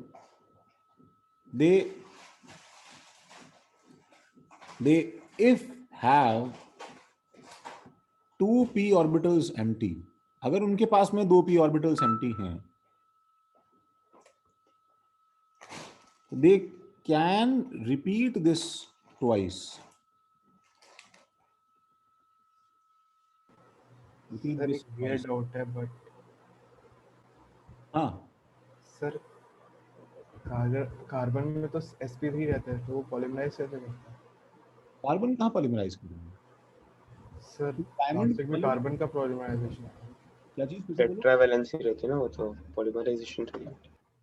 they if have 2p orbitals empty, अगर उनके पास में 2p orbitals empty हैं, they can repeat this twice. Repeat sir this एक ये twice. डाउट है बट हाँ, सर कार्बन में तो sp3 रहता है तो वो पॉलीमराइज कैसे करता है कार्बन कहाँ पॉलीमराइज करेंगे? सर? डायमंड प्लास्टिक में कार्बन का पॉलीमराइजेशन क्या चीज? फिर से बोलो, टेट्रावैलेंसी रहती है ना, वो तो पॉलीमराइजेशन रहती है।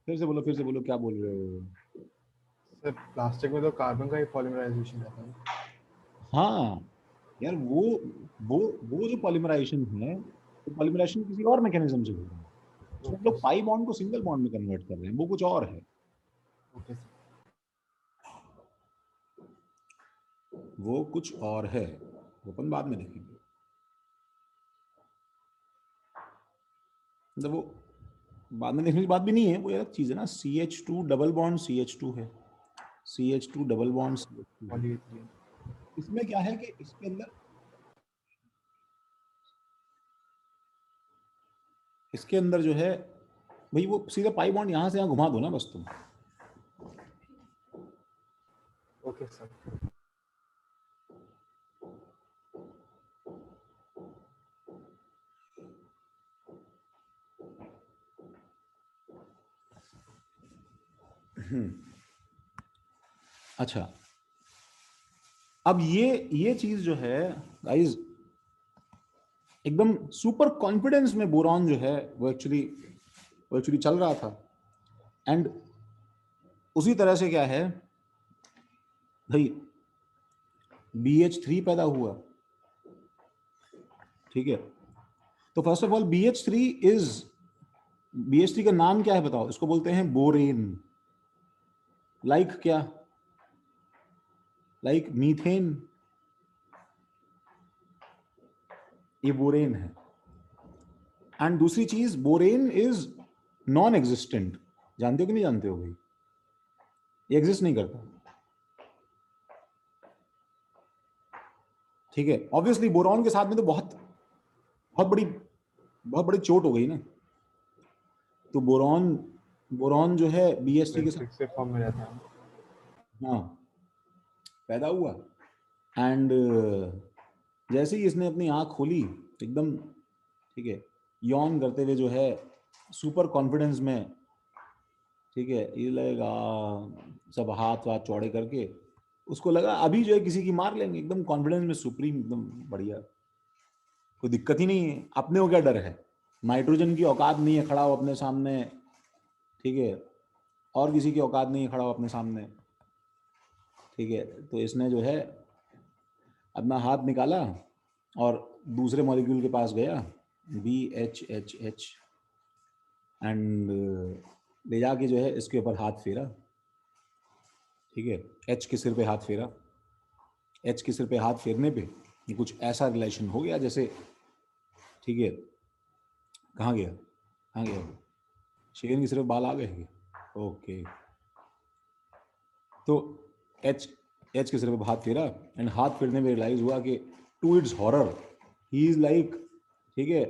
फिर से बोलो, क्या बोल रहे हो? सर प्लास्टिक में तो कार्बन का ही पॉलीमराइजेशन रहता है। हाँ यार, वो जो पॉलीमराइजेशन है, तो पॉलीमराइजेशन किसी और मैकेनिज्म से हो रहा है। तो हम लोग पाई बॉन्ड को सिंगल बॉन्ड में कन्वर्ट कर रहे हैं, वो कुछ और है। Okay sir. वो कुछ और है, वो अपन बाद में देखेंगे। मतलब वो बाद में देखने की बात भी नहीं है, वो अलग चीज है ना। CH2 डबल बॉन्ड CH2 है, CH2 डबल बॉन्ड CH2 है। पॉलीएथिलीन। इसमें क्या है कि इसके अंदर जो है भाई, वो सीधा पाई बॉन्ड यहां से यहां घुमा दो ना बस तुम। Okay sir. अच्छा, अब ये चीज जो है गाइस, एकदम सुपर कॉन्फिडेंस में बोरॉन जो है वो एक्चुअली चल रहा था। एंड उसी तरह से क्या है भाई, BH3 पैदा हुआ, ठीक है। तो फर्स्ट ऑफ ऑल BH3 का नाम क्या है बताओ? इसको बोलते हैं बोरेन। लाइक क्या? लाइक मीथेन, ये बोरेन है। एंड दूसरी चीज, बोरेन इज नॉन एग्जिस्टेंट। जानते हो कि नहीं जानते हो भाई? ये एग्जिस्ट नहीं करता, ठीक है। ऑब्वियसली बोरॉन के साथ में तो बहुत बड़ी चोट हो गई ना। तो बोरॉन जो है BH3 के साथ से फॉर्म में रहता है। हाँ पैदा हुआ। एंड जैसे ही इसने अपनी आंख खोली एकदम, ठीक है, यॉन करते हुए जो है सुपर कॉन्फिडेंस में, ठीक है, ये लगेगा सब हाथ वाथ चौड़े करके, उसको लगा अभी जो है किसी की मार लेंगे, एकदम कॉन्फिडेंस में सुप्रीम, एकदम बढ़िया, कोई दिक्कत ही नहीं है। अपने को क्या डर है? नाइट्रोजन की औकात नहीं है खड़ा हो अपने सामने, ठीक है, और किसी की औकात नहीं है खड़ा हो अपने सामने, ठीक है। तो इसने जो है अपना हाथ निकाला और दूसरे मॉलिक्यूल के पास गया, BHHH, एंड ले जाके जो है इसके ऊपर हाथ फेरा, ठीक है। H के सिर पे हाथ फेरा। H के सिर पे हाथ फेरने पे ये कुछ ऐसा रिलेशन हो गया जैसे, ठीक है, कहाँ गया शेर की सिर्फ बाल आ गए हैं, ओके। तो H के सिर पे हाथ फेरा, एंड हाथ फेरने में रियलाइज हुआ कि टू इट्स हॉरर ही इज लाइक, ठीक है,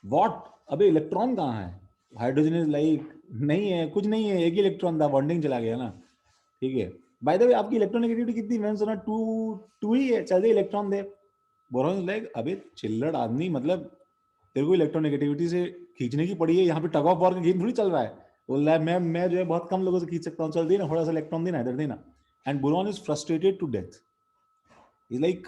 व्हाट, अबे इलेक्ट्रॉन कहाँ है? हाइड्रोजन इज लाइक नहीं है, कुछ नहीं है, एक ही इलेक्ट्रॉन था, बॉन्डिंग चला गया ना, ठीक है। बाय द वे आपकी इलेक्ट्रोनेगेटिविटी कितनी? मैंने सुना 2 ही है, चल दे इलेक्ट्रॉन दे। बोरॉन इज लाइक, अबे चिल्लड़ आदमी, मतलब तेरे को इलेक्ट्रोनेगेटिविटी से खींचने की पड़ी है, यहाँ पे टग ऑफ वॉर का गेम थोड़ी चल रहा है। बोल रहा है मैं जो है बहुत कम लोगों से खींच सकता हूँ, चल देना थोड़ा सा इलेक्ट्रॉन, देना इधर देना। And boron is frustrated to death, is like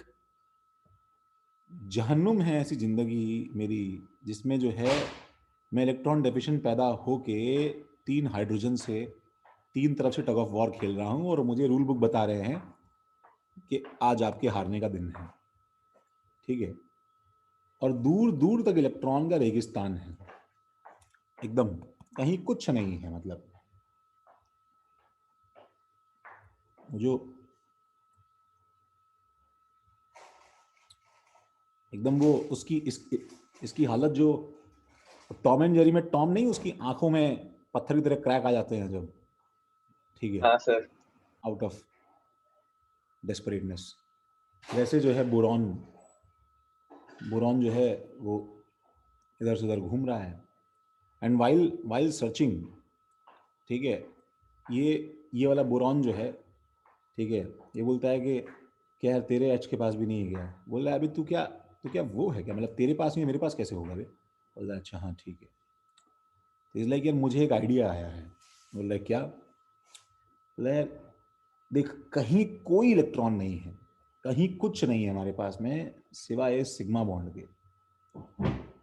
जहन्नुम है ऐसी जिंदगी मेरी जिसमें जो है मैं इलेक्ट्रॉन डेफिशिएंट पैदा होके 3 हाइड्रोजन से 3 तरफ से टग ऑफ वॉर खेल रहा हूँ, और मुझे रूल बुक बता रहे हैं कि आज आपके हारने का दिन है, ठीक है। और दूर दूर तक इलेक्ट्रॉन का रेगिस्तान है, एकदम कहीं कुछ नहीं है। मतलब जो एकदम वो उसकी इसकी हालत जो टॉम एंड जेरी में टॉम नहीं, उसकी आंखों में पत्थर की तरह क्रैक आ जाते हैं जब, ठीक है, हाँ सर। आउट ऑफ डेस्परेटनेस, वैसे जो है बोरॉन जो है वो इधर से उधर घूम रहा है। एंड वाइल सर्चिंग, ठीक है, ये वाला बोरॉन जो है, ठीक है, ये बोलता है कि यार तेरे एच के पास भी नहीं गया। बोल रहा है अभी तू क्या वो है क्या, मतलब तेरे पास नहीं है मेरे पास कैसे होगा बे? बोल रहा है अच्छा हाँ ठीक है। तो इस लाइक यार मुझे एक आइडिया आया है। बोल रहा है क्या? बोल रहा है देख कहीं कोई इलेक्ट्रॉन नहीं है, कहीं कुछ नहीं है हमारे पास में सिवाय सिग्मा बॉन्ड के,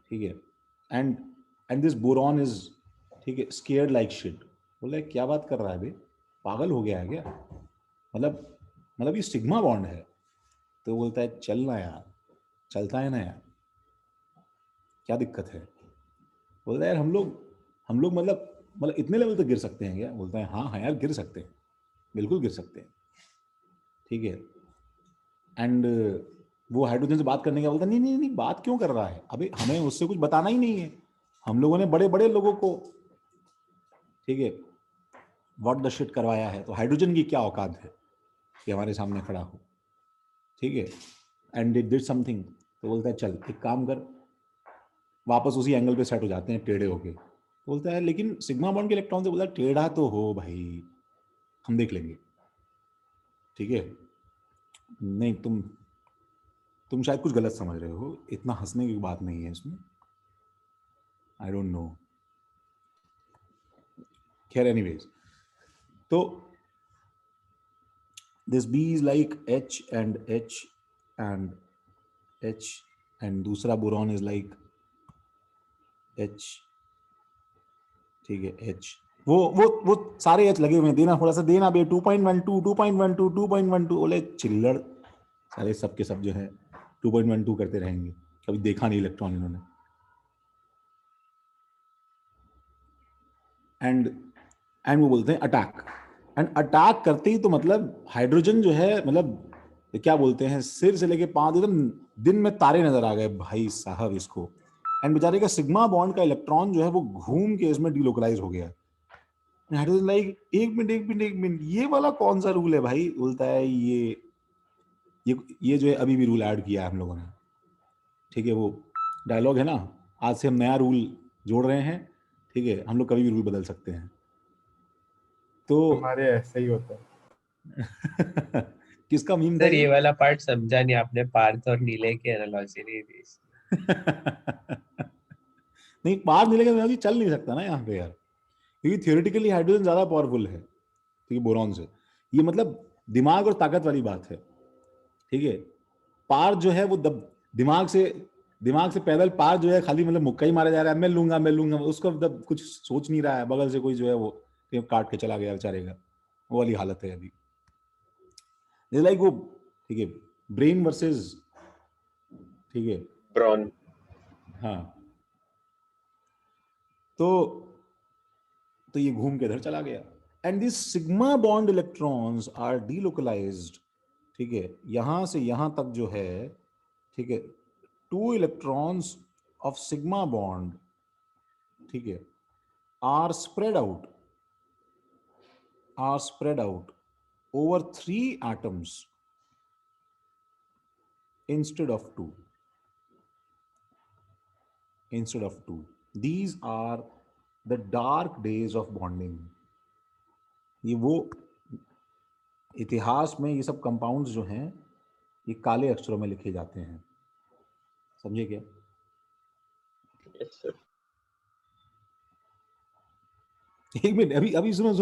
ठीक है, एंड दिस बोरॉन इज, ठीक है, स्केयर्ड लाइक शिट। बोल रहा है क्या बात कर रहा है बे, पागल हो गया है क्या? मतलब ये सिग्मा बॉन्ड है। तो बोलता है चल ना यार, चलता है ना यार, क्या दिक्कत है? बोलता है यार हम लोग मतलब इतने लेवल तक गिर सकते हैं क्या? बोलता है हाँ यार गिर सकते हैं, बिल्कुल गिर सकते हैं, ठीक है। एंड वो हाइड्रोजन से बात करने का बोलता है नहीं बात क्यों कर रहा है, अभी हमें उससे कुछ बताना ही नहीं है, हम लोगों ने बड़े बड़े लोगों को, ठीक है, व्हाट द शिट करवाया है, तो हाइड्रोजन की क्या औकात है कि हमारे सामने खड़ा हो, ठीक है। And it did something. तो बोलता है चल एक काम कर, वापस उसी एंगल पे सेट हो जाते हैं टेढ़े होके। बोलता है लेकिन सिग्मा बॉन्ड के इलेक्ट्रॉन से, बोलता है टेढ़ा तो हो भाई, हम देख लेंगे, ठीक है। नहीं तुम शायद कुछ गलत समझ रहे हो, इतना हंसने की बात नहीं है इसमें, आई डोंट नो। खैर एनीवेज, तो this B is like H and H and H and दूसरा बोरॉन इज लाइक H, ठीक है, H, वो सारे H लगे हुए हैं, देना थोड़ा सा देना बे, 2.12 2.12 2.12, बोले चिल्लड़ सारे सब के सब जो है 2.12 करते रहेंगे, कभी देखा नहीं इलेक्ट्रॉन इन्होंने। एंड वो बोलते हैं अटैक, एंड अटैक करते ही तो मतलब हाइड्रोजन जो है, मतलब क्या बोलते हैं, सिर से लेके पांव एकदम दिन में तारे नजर आ गए भाई साहब इसको। एंड बेचारे का सिग्मा बॉन्ड का इलेक्ट्रॉन जो है वो घूम के इसमें डिलोकलाइज हो गया। हाइड्रोजन लाइक एक मिनट ये वाला कौन सा रूल है भाई? बोलता है ये जो है अभी भी रूल ऐड किया है हम लोगों ने, ठीक है, वो डायलॉग है ना, आज से हम नया रूल जोड़ रहे हैं, ठीक है, हम लोग कभी भी रूल बदल सकते हैं। तो हमारे ऐसे ही होता है। किसका मीम था सर ये वाला पार्ट समझा नहीं आपने, पार्थ और नीले की एनालॉजी नहीं दी। नहीं पार नहीं लगे तो चल नहीं सकता ना यहाँ पे यार, क्योंकि थियोरेटिकली हाइड्रोजन ज्यादा पावरफुल है, ठीक है, बोरॉन से। ये मतलब दिमाग और ताकत वाली बात है, ठीक है। पार जो है वो दिमाग से पैदल पार जो है खाली मतलब मुक्का ही मारा जा रहा है, मैं लूंगा, उसको मतलब कुछ सोच नहीं रहा है, बगल से कोई जो है वो काट के चला गया बेचारे का, वो वाली हालत है अभी। लाइक वो, ठीक है, ब्रेन वर्सेस, ठीक है, ब्रॉन। हाँ। तो ये घूम के इधर चला गया। And this sigma bond electrons are delocalised, ठीक है, यहां से यहां तक जो है, ठीक है, 2 इलेक्ट्रॉन्स ऑफ सिग्मा बॉन्ड, ठीक है, are spread out over 3 atoms instead of 2. These are the dark days of bonding. ये वो इतिहास में ये सब कंपाउंड्स जो हैं ये काले अक्षरों में लिखे जाते हैं, समझे क्या? Yes sir. एक मिनट, अभी सुनो।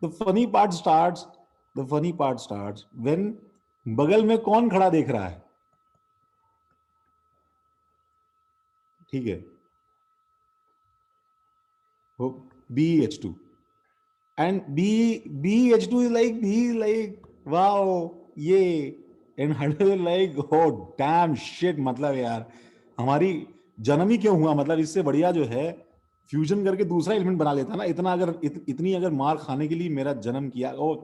The funny part starts when बगल में कौन खड़ा देख रहा है, ठीक है, वो BH2 and BH2 is like wow ये, and hydrogen like oh damn shit, मतलब यार हमारी जन्म ही क्यों हुआ, मतलब इससे बढ़िया जो है फ्यूजन करके दूसरा एलिमेंट बना लेता ना, इतनी अगर मार खाने के लिए मेरा जन्म किया ओ,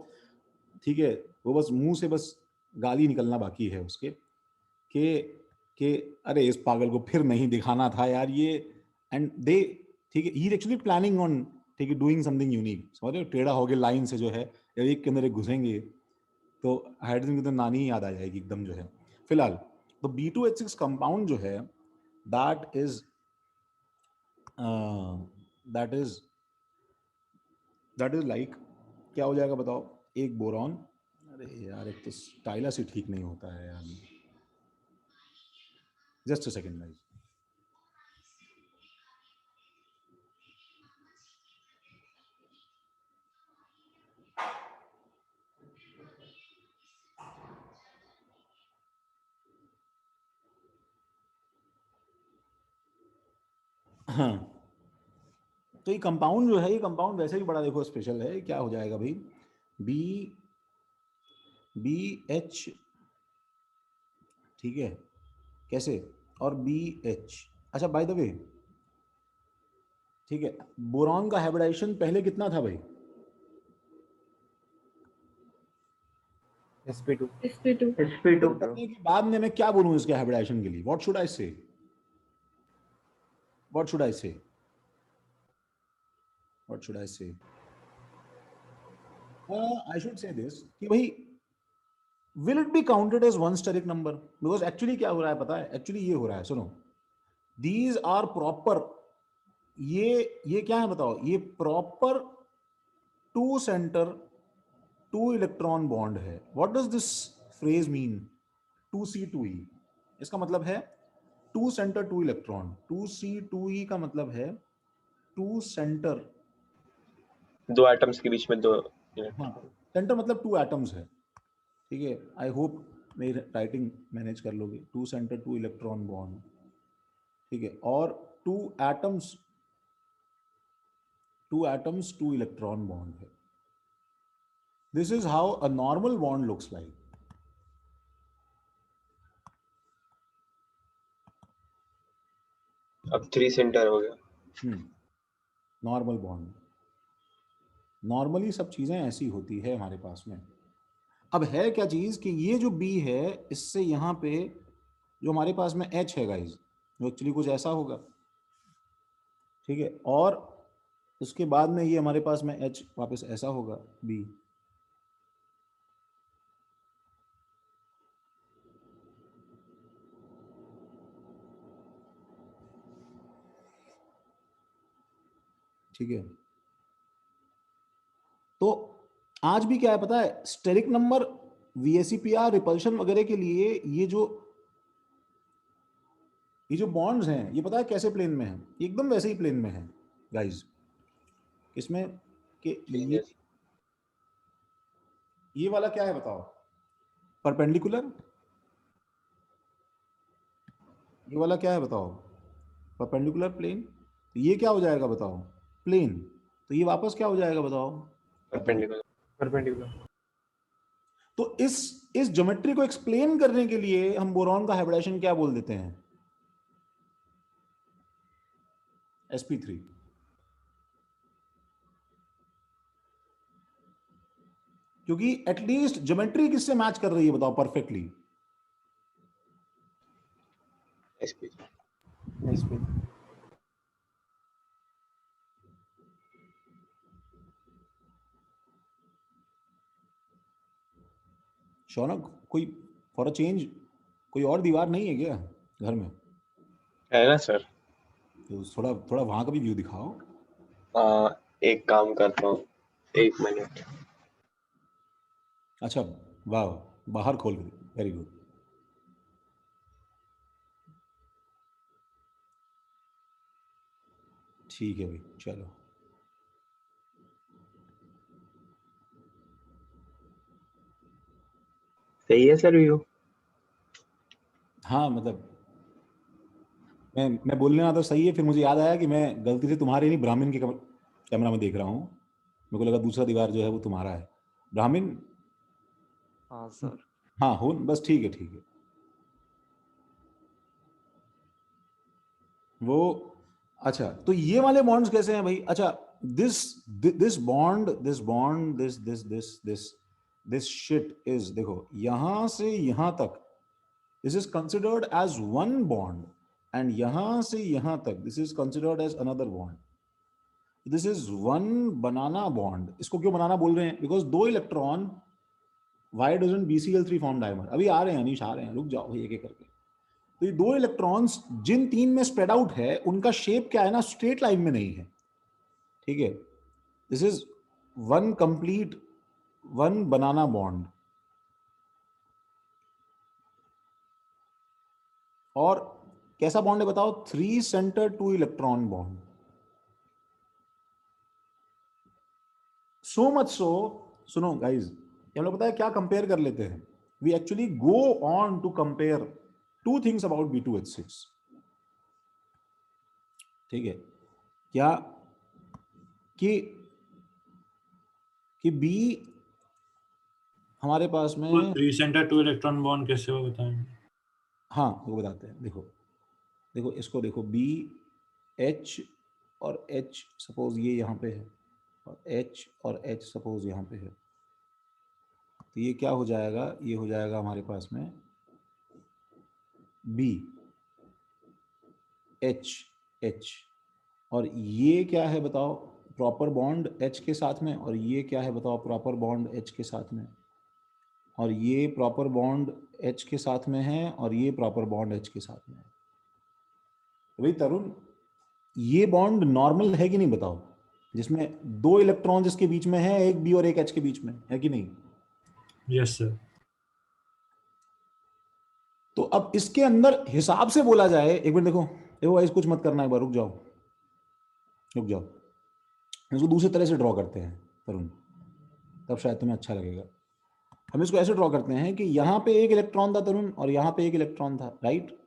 ठीक है, वो बस मुंह से बस गाली निकलना बाकी है उसके कि अरे इस पागल को फिर नहीं दिखाना था यार ये। एंड दे, ठीक है, ही एक्चुअली प्लानिंग ऑन ठीक है, डूइंग समथिंग यूनिक, समझ रहे हो, टेढ़ा हो गया लाइन से जो है, जब एक के अंदर एक घुसेंगे तो हाइड्रोजन की तो नानी ही याद आ जाएगी एकदम जो है। फिलहाल तो B2H6 कंपाउंड जो है दैट इज लाइक क्या हो जाएगा बताओ, एक बोरॉन, अरे यार एक तो स्टाइलस ही ठीक नहीं होता है यार, जस्ट अ सेकंड गाइस। हाँ, तो ये कंपाउंड जो है, ये कंपाउंड वैसे ही बड़ा देखो स्पेशल है, क्या हो जाएगा भाई, BH, ठीक है, कैसे, और BH, अच्छा बाय द वे, ठीक है, बोरॉन का हाइब्रिडाइजेशन पहले कितना था भाई, sp2 sp2 तो करने के बाद में मैं क्या बोलूं इसके हाइब्रिडाइजेशन के लिए, व्हाट शुड आई से, व्हाट शुड आई से, व्हाट शुड आई से, आई शुड से दिस कि भाई will it be counted as one steric number, because actually क्या हो रहा है पता है, actually ये हो रहा है, सुनो, these are proper, ये क्या है बताओ, ये proper two center two electron bond है। what does this phrase mean, 2C2E, इसका मतलब है two center two electron, 2C2E का मतलब है two center, दो एटम्स के बीच में दो, हाँ सेंटर मतलब टू एटम्स है, ठीक है, आई होप मेरी राइटिंग मैनेज कर लोगे, two centre two electron bond, ठीक है, और two atoms two electron bond है। This is how a normal bond looks like. अब 3 सेंटर हो गया। नॉर्मल बॉन्ड, नॉर्मली सब चीजें ऐसी होती है हमारे पास में। अब है क्या चीज कि ये जो B है, इससे यहाँ पे जो हमारे पास में H है गाइज, जो एक्चुअली कुछ ऐसा होगा, ठीक है, और उसके बाद में ये हमारे पास में H वापस ऐसा होगा B, ठीक है। तो आज भी क्या है पता है, स्टेरिक नंबर, VSEPR, रिपल्शन वगैरह के लिए ये जो बॉन्ड्स हैं, ये पता है कैसे प्लेन में है, एकदम वैसे ही प्लेन में है गाइज, इसमें कि ये वाला क्या है बताओ, परपेंडिकुलर, ये वाला क्या है बताओ, परपेंडिकुलर प्लेन, तो ये क्या हो जाएगा बताओ, प्लेन, तो ये वापस क्या हो जाएगा बताओ, perpendicular तो इस ज्योमेट्री को एक्सप्लेन करने के लिए हम बोरॉन का हाइब्रिडाइजेशन क्या बोल देते हैं, sp3, क्योंकि एटलीस्ट ज्योमेट्री किससे मैच कर रही है बताओ परफेक्टली, sp शौनक, कोई फॉर अ चेंज कोई और दीवार नहीं है क्या घर में, है ना सर। तो थोड़ा थोड़ा वहां का भी व्यू दिखाओ। एक काम करता हूँ, 1 मिनट। अच्छा, वाह, बाहर खोल के, वेरी गुड, ठीक है भाई, चलो, सही है सर व्यू। हाँ मतलब मैं बोलने आता सही है, फिर मुझे याद आया कि मैं गलती से तुम्हारे नहीं ब्राह्मण के कैमरा में देख रहा हूँ, मेरे को लगा दूसरा दीवार जो है वो तुम्हारा है, ब्राह्मण, हाँ सर। हाँ हो, बस ठीक है, ठीक है, वो, अच्छा, तो ये वाले बॉन्ड्स कैसे हैं भाई, अच्छा, दिस शिट इज, देखो यहां से यहां तक this is considered as one bond, and यहां से यहां तक this is considered as another bond. This is one banana bond. इसको क्यों बनाना बोल रहे हैं? बिकॉज दो electron, why doesn't BCl3 form dimer? अभी आ रहे हैं अनीश, आ रहे हैं, रुक जाओ भाई एक एक करके. तो ये दो इलेक्ट्रॉन्स जिन तीन में स्प्रेड आउट है, उनका शेप क्या है ना, स्ट्रेट लाइन में नहीं है. ठीक है, this is one complete one banana bond. और कैसा बॉन्ड है बताओ? 3 centre 2 electron bond. So much so, सुनो गाइज, हम लोग पता है क्या कंपेयर कर लेते हैं? We actually go on to compare two things about B2H6. ठीक है, क्या कि B हमारे पास में 3 सेंटर 2 इलेक्ट्रॉन बॉन्ड कैसे हो बताएं? हाँ वो बताते हैं. देखो इसको देखो, BH और H सपोज ये यहाँ पे है, और H और H सपोज यहाँ पे है. तो ये क्या हो जाएगा? ये हो जाएगा हमारे पास में B H. और ये क्या है बताओ? प्रॉपर बॉन्ड H के साथ में. और ये क्या है बताओ? प्रॉपर बॉन्ड H के साथ में. और ये प्रॉपर बॉन्ड H के साथ में है, और ये प्रॉपर बॉन्ड H के साथ में है. तो भाई तरुण, ये बॉन्ड नॉर्मल है कि नहीं बताओ? जिसमें दो इलेक्ट्रॉन जिसके बीच में है, एक B और एक H के बीच में, है कि नहीं? Yes sir. तो अब इसके अंदर हिसाब से बोला जाए, एक मिनट देखो गाइस, कुछ मत करना, एक बार रुक जाओ. इसको दूसरे तरह से ड्रॉ करते हैं तरुण, तब शायद तुम्हें अच्छा लगेगा. हम इसको ऐसे ड्रॉ करते हैं कि यहाँ पे एक इलेक्ट्रॉन था तरुण, और यहाँ पे एक इलेक्ट्रॉन था, राइट?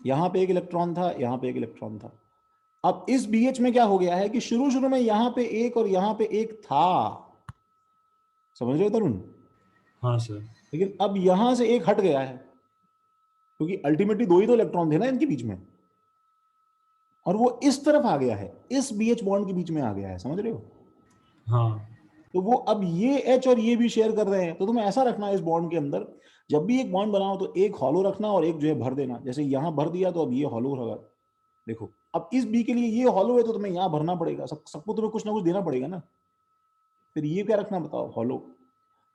यहाँ पे एक इलेक्ट्रॉन था, यहाँ पे एक इलेक्ट्रॉन था. अब इस BH में क्या हो गया है कि शुरू में यहाँ पे एक और यहाँ पे एक था. समझ रहे हो तरुण? हाँ सर. लेकिन अब यहां से एक हट गया है, क्योंकि अल्टीमेटली दो ही तो इलेक्ट्रॉन थे ना इनके बीच में, और वो इस तरफ आ गया है, इस BH बॉन्ड के बीच में आ गया है. समझ रहे हो? हाँ. तो वो अब ये H और ये भी शेयर कर रहे हैं. तो तुम्हें ऐसा रखना है इस बॉन्ड के अंदर, जब भी एक बॉन्ड बनाओ तो एक हॉलो रखना और एक जो है भर देना. जैसे यहां भर दिया तो अब ये हॉलो होगा. देखो अब इस B के लिए ये हॉलो है, तो तुम्हें यहां भरना पड़ेगा. सबको तुम्हें कुछ ना कुछ देना पड़ेगा ना. फिर ये क्या रखना बताओ? हॉलो.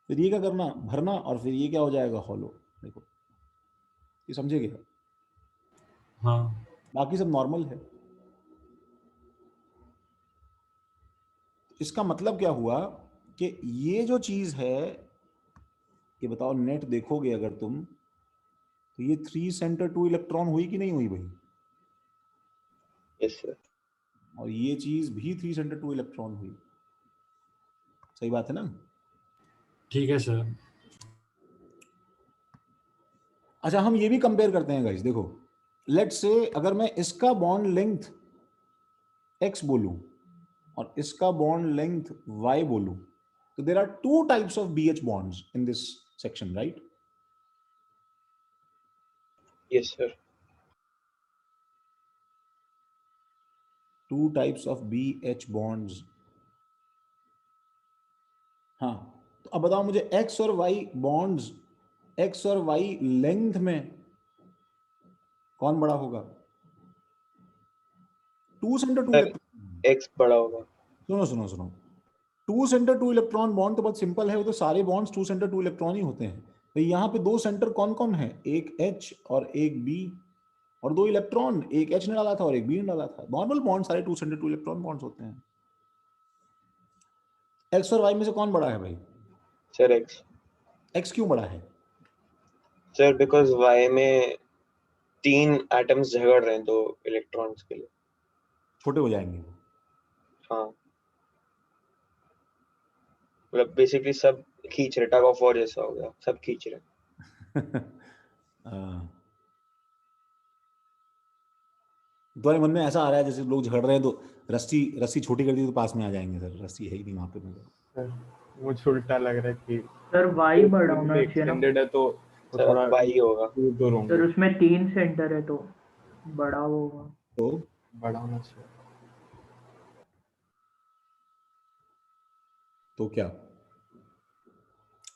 फिर ये क्या करना? भरना. और फिर ये क्या हो जाएगा? हॉलो. देखो, ये समझे क्या? हाँ. बाकी सब नॉर्मल है. इसका मतलब क्या हुआ कि ये जो चीज है, ये बताओ नेट देखोगे अगर तुम, तो ये 3 सेंटर 2 इलेक्ट्रॉन हुई कि नहीं हुई भाई? Yes sir. और ये चीज भी 3 सेंटर 2 इलेक्ट्रॉन हुई. सही बात है ना? ठीक है सर. अच्छा, हम ये भी कंपेयर करते हैं गाइस. देखो, लेट्स से अगर मैं इसका बॉन्ड लेंथ x बोलूं और इसका बॉन्ड लेंथ y बोलूं, तो there are two types of BH bonds in this section, right? Yes sir. Two types of BH bonds. हाँ, तो अब बताओ मुझे x और y बॉन्ड्स, x और y लेंथ में कौन बड़ा होगा? 2 सेंटर 2 इलेक्ट्रॉन. एक्स बड़ा होगा. सुनो 2 सेंटर 2 इलेक्ट्रॉन बॉन्ड तो बहुत सिंपल है, वो तो सारे बॉन्ड्स 2 सेंटर 2 इलेक्ट्रॉन ही होते हैं. तो यहाँ पे दो सेंटर कौन कौन है? एक H और एक B, और दो इलेक्ट्रॉन, एक H ने डाला था और एक B ने डाला था. नॉर्मल बॉन्ड सारे 2 सेंटर 2 इलेक्ट्रॉन बॉन्ड्स होते हैं. X और Y में से कौन बड़ा है भाई? Sir x. X क्यों बड़ा है? सर बिकॉज वाई में 3 एटम्स झगड़ रहे हैं तो इलेक्ट्रॉन्स के लिए. छोटे हो जाएंगे. हाँ, मतलब बेसिकली सब खींच रहे, टग ऑफ वॉर जैसा हो गया, सब खींच रहे. तुम्हारे मन में ऐसा आ रहा है जैसे लोग झगड़ रहे हैं तो रस्सी छोटी कर दी तो पास में आ जाएंगे. सर रस्सी है ही नहीं वहां पे. सर मुझे उल्टा लग रहा है कि सर वाई बड़ा होना चाहिए ना. एक्सटेंडेड है तो सर थोड़ा वाई होगा. दूर होंगे. सर उसमें 3 सेंटर है तो बड़ा होगा. तो बड़ा होना चाहिए. तो क्या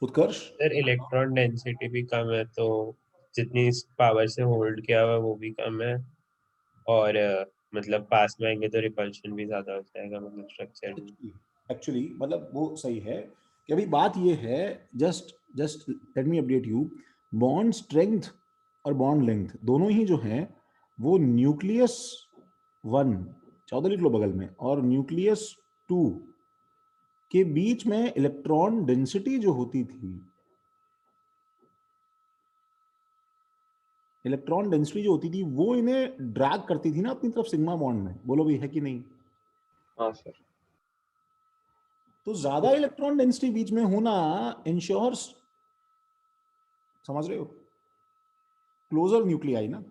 उत्कर्ष? सर इलेक्ट्रॉन डेंसिटी भी कम है, तो जितनी पावर से होल्ड किया हुआ वो भी कम है, और मतलब पास में आएंगे तो रिपल्शन भी ज्यादा हो जाएगा, मतलब स्ट्रक्चर में। एक्चुअली मतलब वो सही है कि अभी बात ये है, just let me update you, bond strength और बॉन्ड लेंथ दोनों ही जो हैं वो न्यूक्लियस 1 14 लिख लो बगल में और न्यूक्लियस 2 के बीच में इलेक्ट्रॉन डेंसिटी जो होती थी, इलेक्ट्रॉन डेंसिटी जो होती थी वो इन्हें ड्रैग करती थी ना अपनी तरफ सिग्मा बॉन्ड में। बोलो भाई है कि नहीं? हाँ सर। तो ज्यादा इलेक्ट्रॉन डेंसिटी बीच में होना इंश्योर्स, समझ रहे हो, क्लोजर न्यूक्लियाई ना,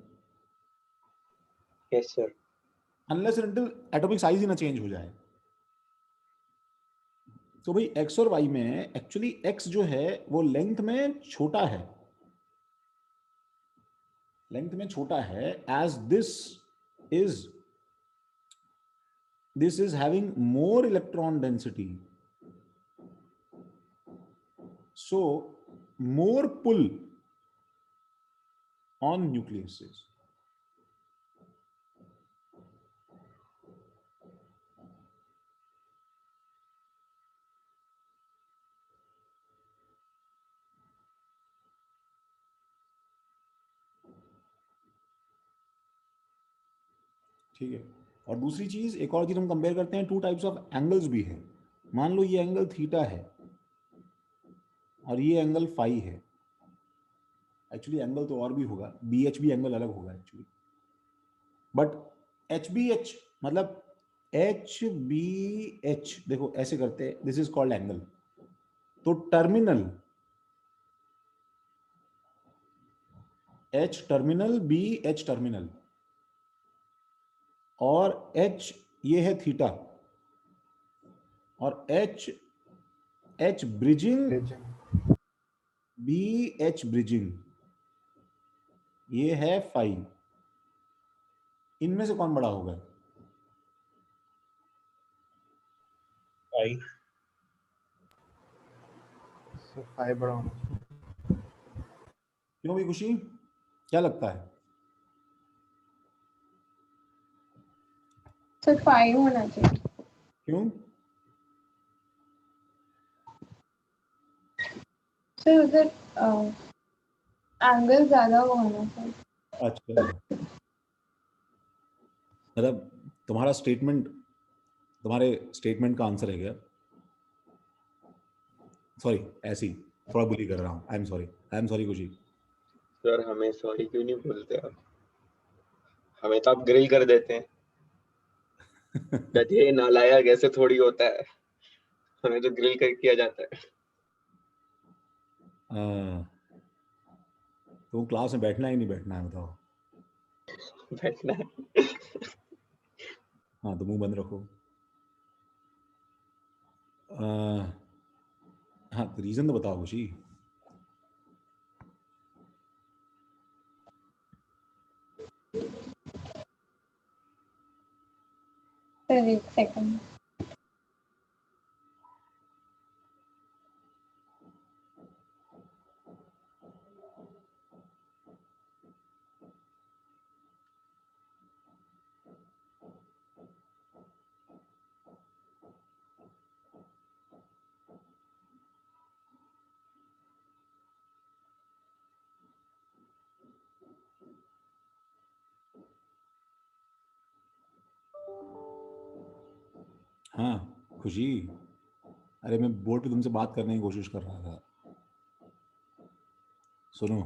yes sir. Unless until atomic size ही ना चेंज हो जाए। तो भाई एक्स और वाई में एक्चुअली एक्स जो है वो लेंथ में छोटा है, लेंथ में छोटा है, as this is having more electron density, so more pull on nucleuses. ठीक है। और दूसरी चीज, एक और चीज हम कंपेयर करते हैं, टू टाइप्स ऑफ एंगल्स भी है। मान लो ये एंगल थीटा है और ये एंगल फाई है। एक्चुअली एंगल तो और भी होगा, बी एच बी एंगल अलग होगा actually, but H B H मतलब एच बी एच देखो ऐसे करते हैं, दिस इज कॉल्ड एंगल। तो terminal H terminal, B H terminal, और एच ये है थीटा, और H bridging, B H bridging ये है फाई। इनमें से कौन बड़ा होगा? फाई। सर 5 बड़ा होना चाहिए। क्यों भी खुशी, क्या लगता है? सर 5 होना चाहिए। क्यों? सर उधर एंगल ज्यादा होना चाहिए। अच्छा, मतलब तुम्हारे स्टेटमेंट का आंसर है क्या? सॉरी, ऐसी थोड़ा बुली कर रहा हूँ, आई एम सॉरी खुशी। सर हमें सॉरी क्यों नहीं बोलते आप? हमें तो आप ग्रिल कर देते हैं। गधे नालायक, ऐसे थोड़ी होता है, हमें तो ग्रिल कर किया जाता है। तो क्लास में बैठना ही नहीं बैठना है बताओ? बैठना है। हाँ तो मुंह बंद रखो। हाँ तो रीजन तो बताओ खुशी। सर एक सेकंड। हाँ खुशी, अरे मैं बोर्ड पे तुमसे बात करने की कोशिश कर रहा था, सुनो।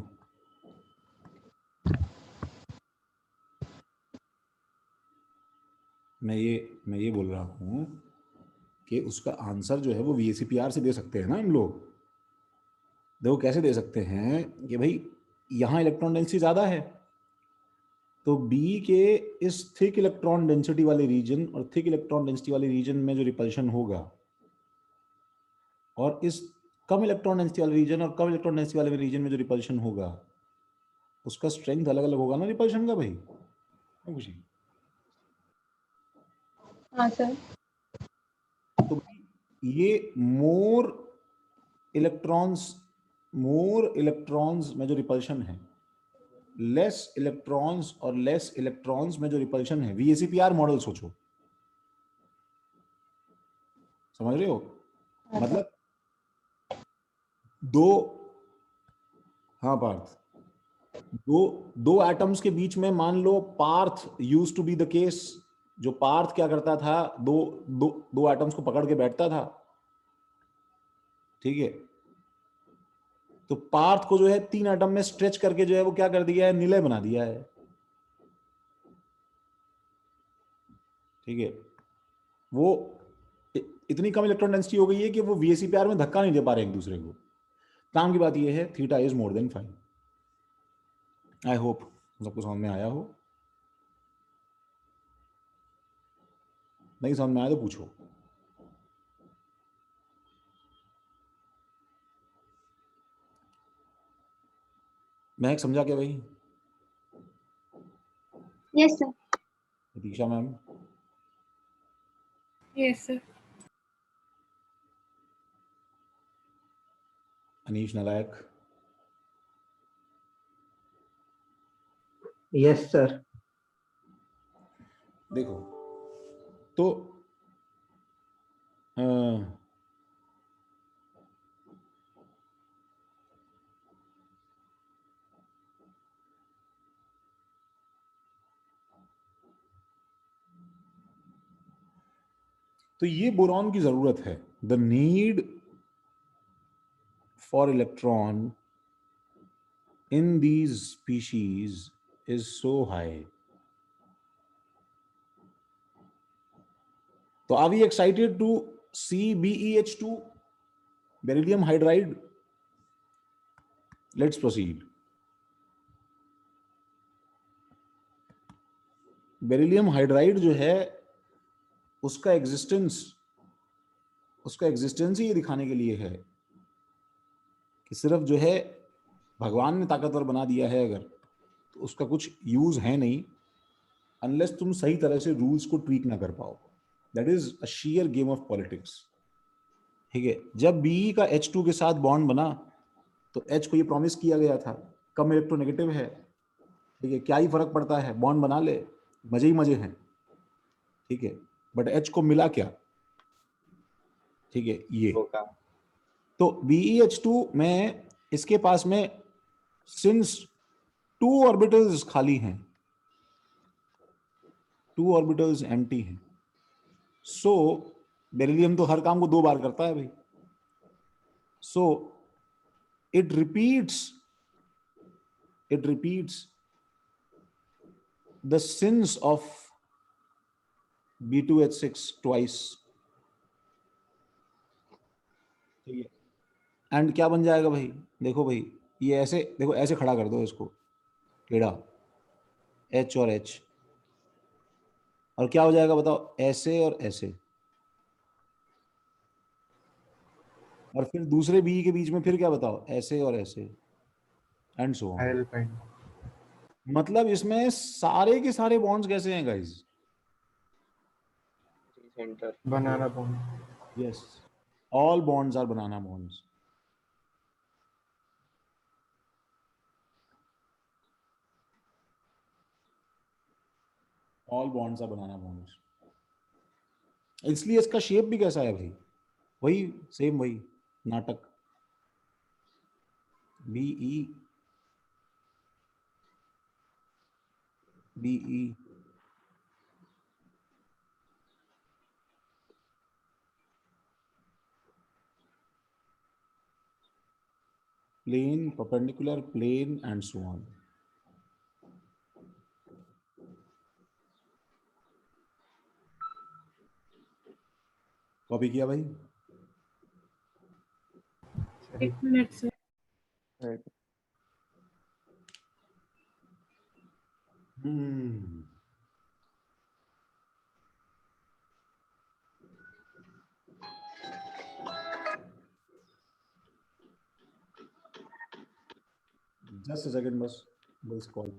मैं ये बोल रहा हूँ कि उसका आंसर जो है वो VACPR से दे सकते हैं ना हम लोग। देखो कैसे दे सकते हैं कि भाई यहाँ इलेक्ट्रॉन डेंसिटी ज़्यादा है, तो B के इस थिक इलेक्ट्रॉन डेंसिटी वाले रीजन और थिक इलेक्ट्रॉन डेंसिटी वाले रीजन में जो रिपल्शन होगा, और इस कम इलेक्ट्रॉन डेंसिटी वाले रीजन और कम इलेक्ट्रॉन डेंसिटी वाले रीजन में जो रिपल्शन होगा, उसका स्ट्रेंथ अलग अलग होगा ना रिपल्शन का भाई, खुशी? हाँ सर। तो ये मोर इलेक्ट्रॉन्स में जो रिपल्शन है लेस इलेक्ट्रॉन्स और लेस इलेक्ट्रॉन्स में जो रिपल्शन है, VACPR मॉडल सोचो, समझ रहे हो? मतलब हाँ पार्थ, दो एटम्स के बीच में मान लो Parth used to be the case, जो पार्थ क्या करता था, दो एटम्स को पकड़ के बैठता था, ठीक है? तो पार्थ को जो है 3 एटम में स्ट्रेच करके जो है वो क्या कर दिया है, निलय बना दिया है, ठीक है? वो इतनी कम इलेक्ट्रॉन डेंसिटी हो गई है कि वो VACPR में धक्का नहीं दे पा रहे एक दूसरे को। काम की बात ये है theta is more than 5। I hope सबको समझ में आया हो, नहीं समझ में आया तो पूछो। महक समझा क्या भाई? Yes sir. Pratiksha ma'am, yes sir. Anish नालायक, यस सर। देखो तो तो ये बोरॉन की जरूरत है। The need for electron in these species is so high. तो are we excited to see BeH2, beryllium hydride? Let's proceed. Beryllium hydride जो है उसका एग्जिस्टेंस ही ये दिखाने के लिए है कि सिर्फ जो है भगवान ने ताकतवर बना दिया है अगर, तो उसका कुछ यूज है नहीं अनलेस तुम सही तरह से रूल्स को ट्वीक ना कर पाओ। That is a shear game of politics, ठीक है? जब Be का H2 के साथ बॉन्ड बना तो H को ये प्रॉमिस किया गया था कम इलेक्ट्रोनेगेटिव है, ठीक है, क्या ही फर्क पड़ता है, बॉन्ड बना ले, मजे ही मजे हैं, ठीक है? बट H को मिला क्या, ठीक है, ये। तो BeH2 में इसके पास में सिंस 2 ऑर्बिटल्स खाली हैं, 2 ऑर्बिटल्स एम्प्टी हैं, सो बेरिलियम तो हर काम को 2 बार करता है भाई, सो it repeats the sins of B2H6 twice, ठीक है? एंड क्या बन जाएगा भाई? देखो भाई, ये ऐसे देखो, ऐसे खड़ा कर दो इसको टेढ़ा, H और H, और क्या हो जाएगा बताओ? ऐसे और ऐसे, और फिर दूसरे बी के बीच में फिर क्या बताओ? ऐसे और ऐसे, एंड सो ऑन। मतलब इसमें सारे के सारे बॉन्ड्स कैसे हैं guys? Centre banana bond. Yes, all bonds are banana bonds. All bonds are banana bonds. इसलिए इसका शेप भी कैसा है भाई? वही सेम, वही नाटक, BE plane, perpendicular, plane and so on. Copy किया भाई? एक minute sir. Just a second, बस this call.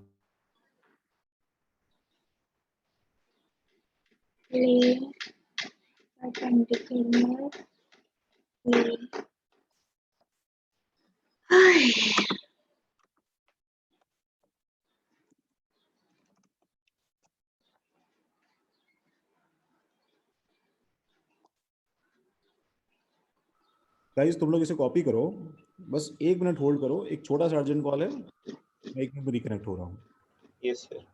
Plane, perpendicular, plane. Guys तुम लोग इसे कॉपी करो, बस 1 मिनट होल्ड करो, एक छोटा सा अर्जेंट कॉल है, मैं 1 मिनट में रिकनेक्ट हो रहा हूँ। Yes sir.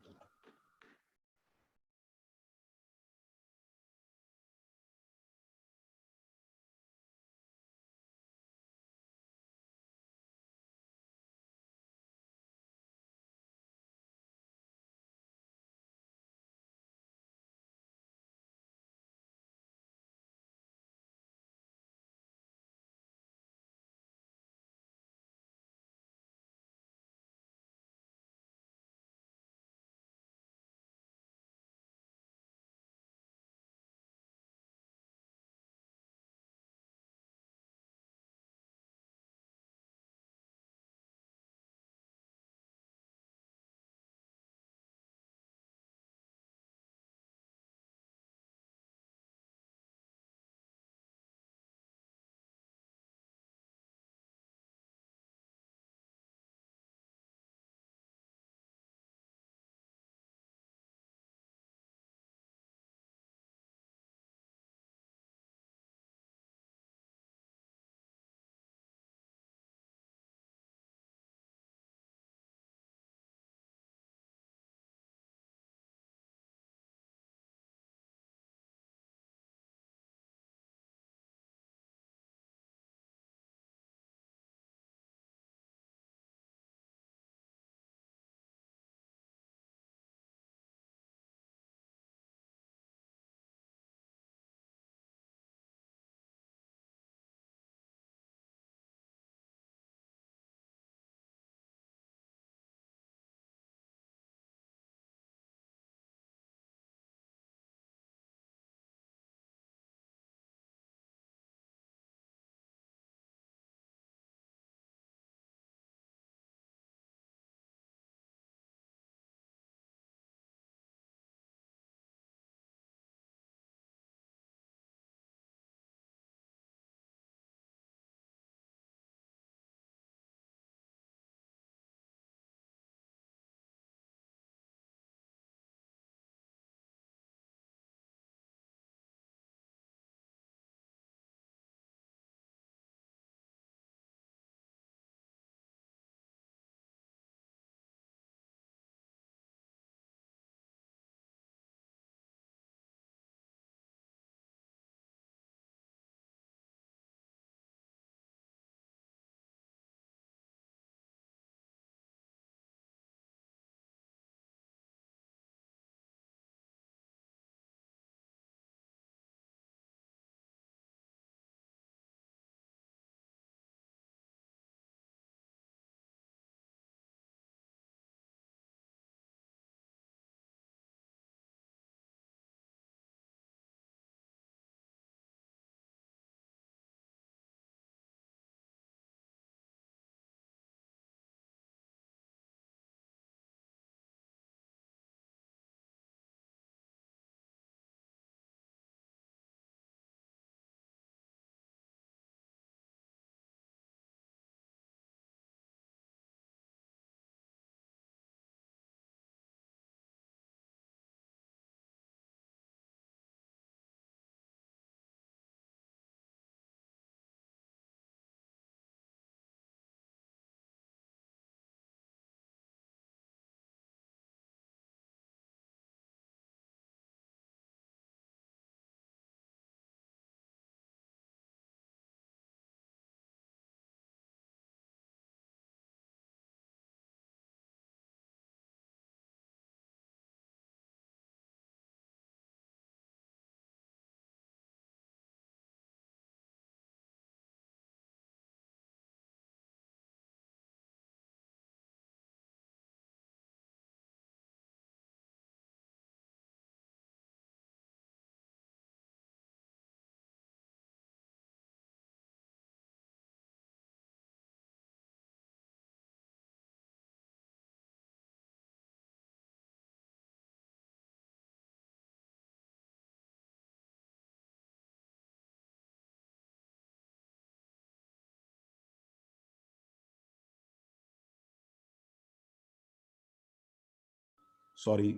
Sorry,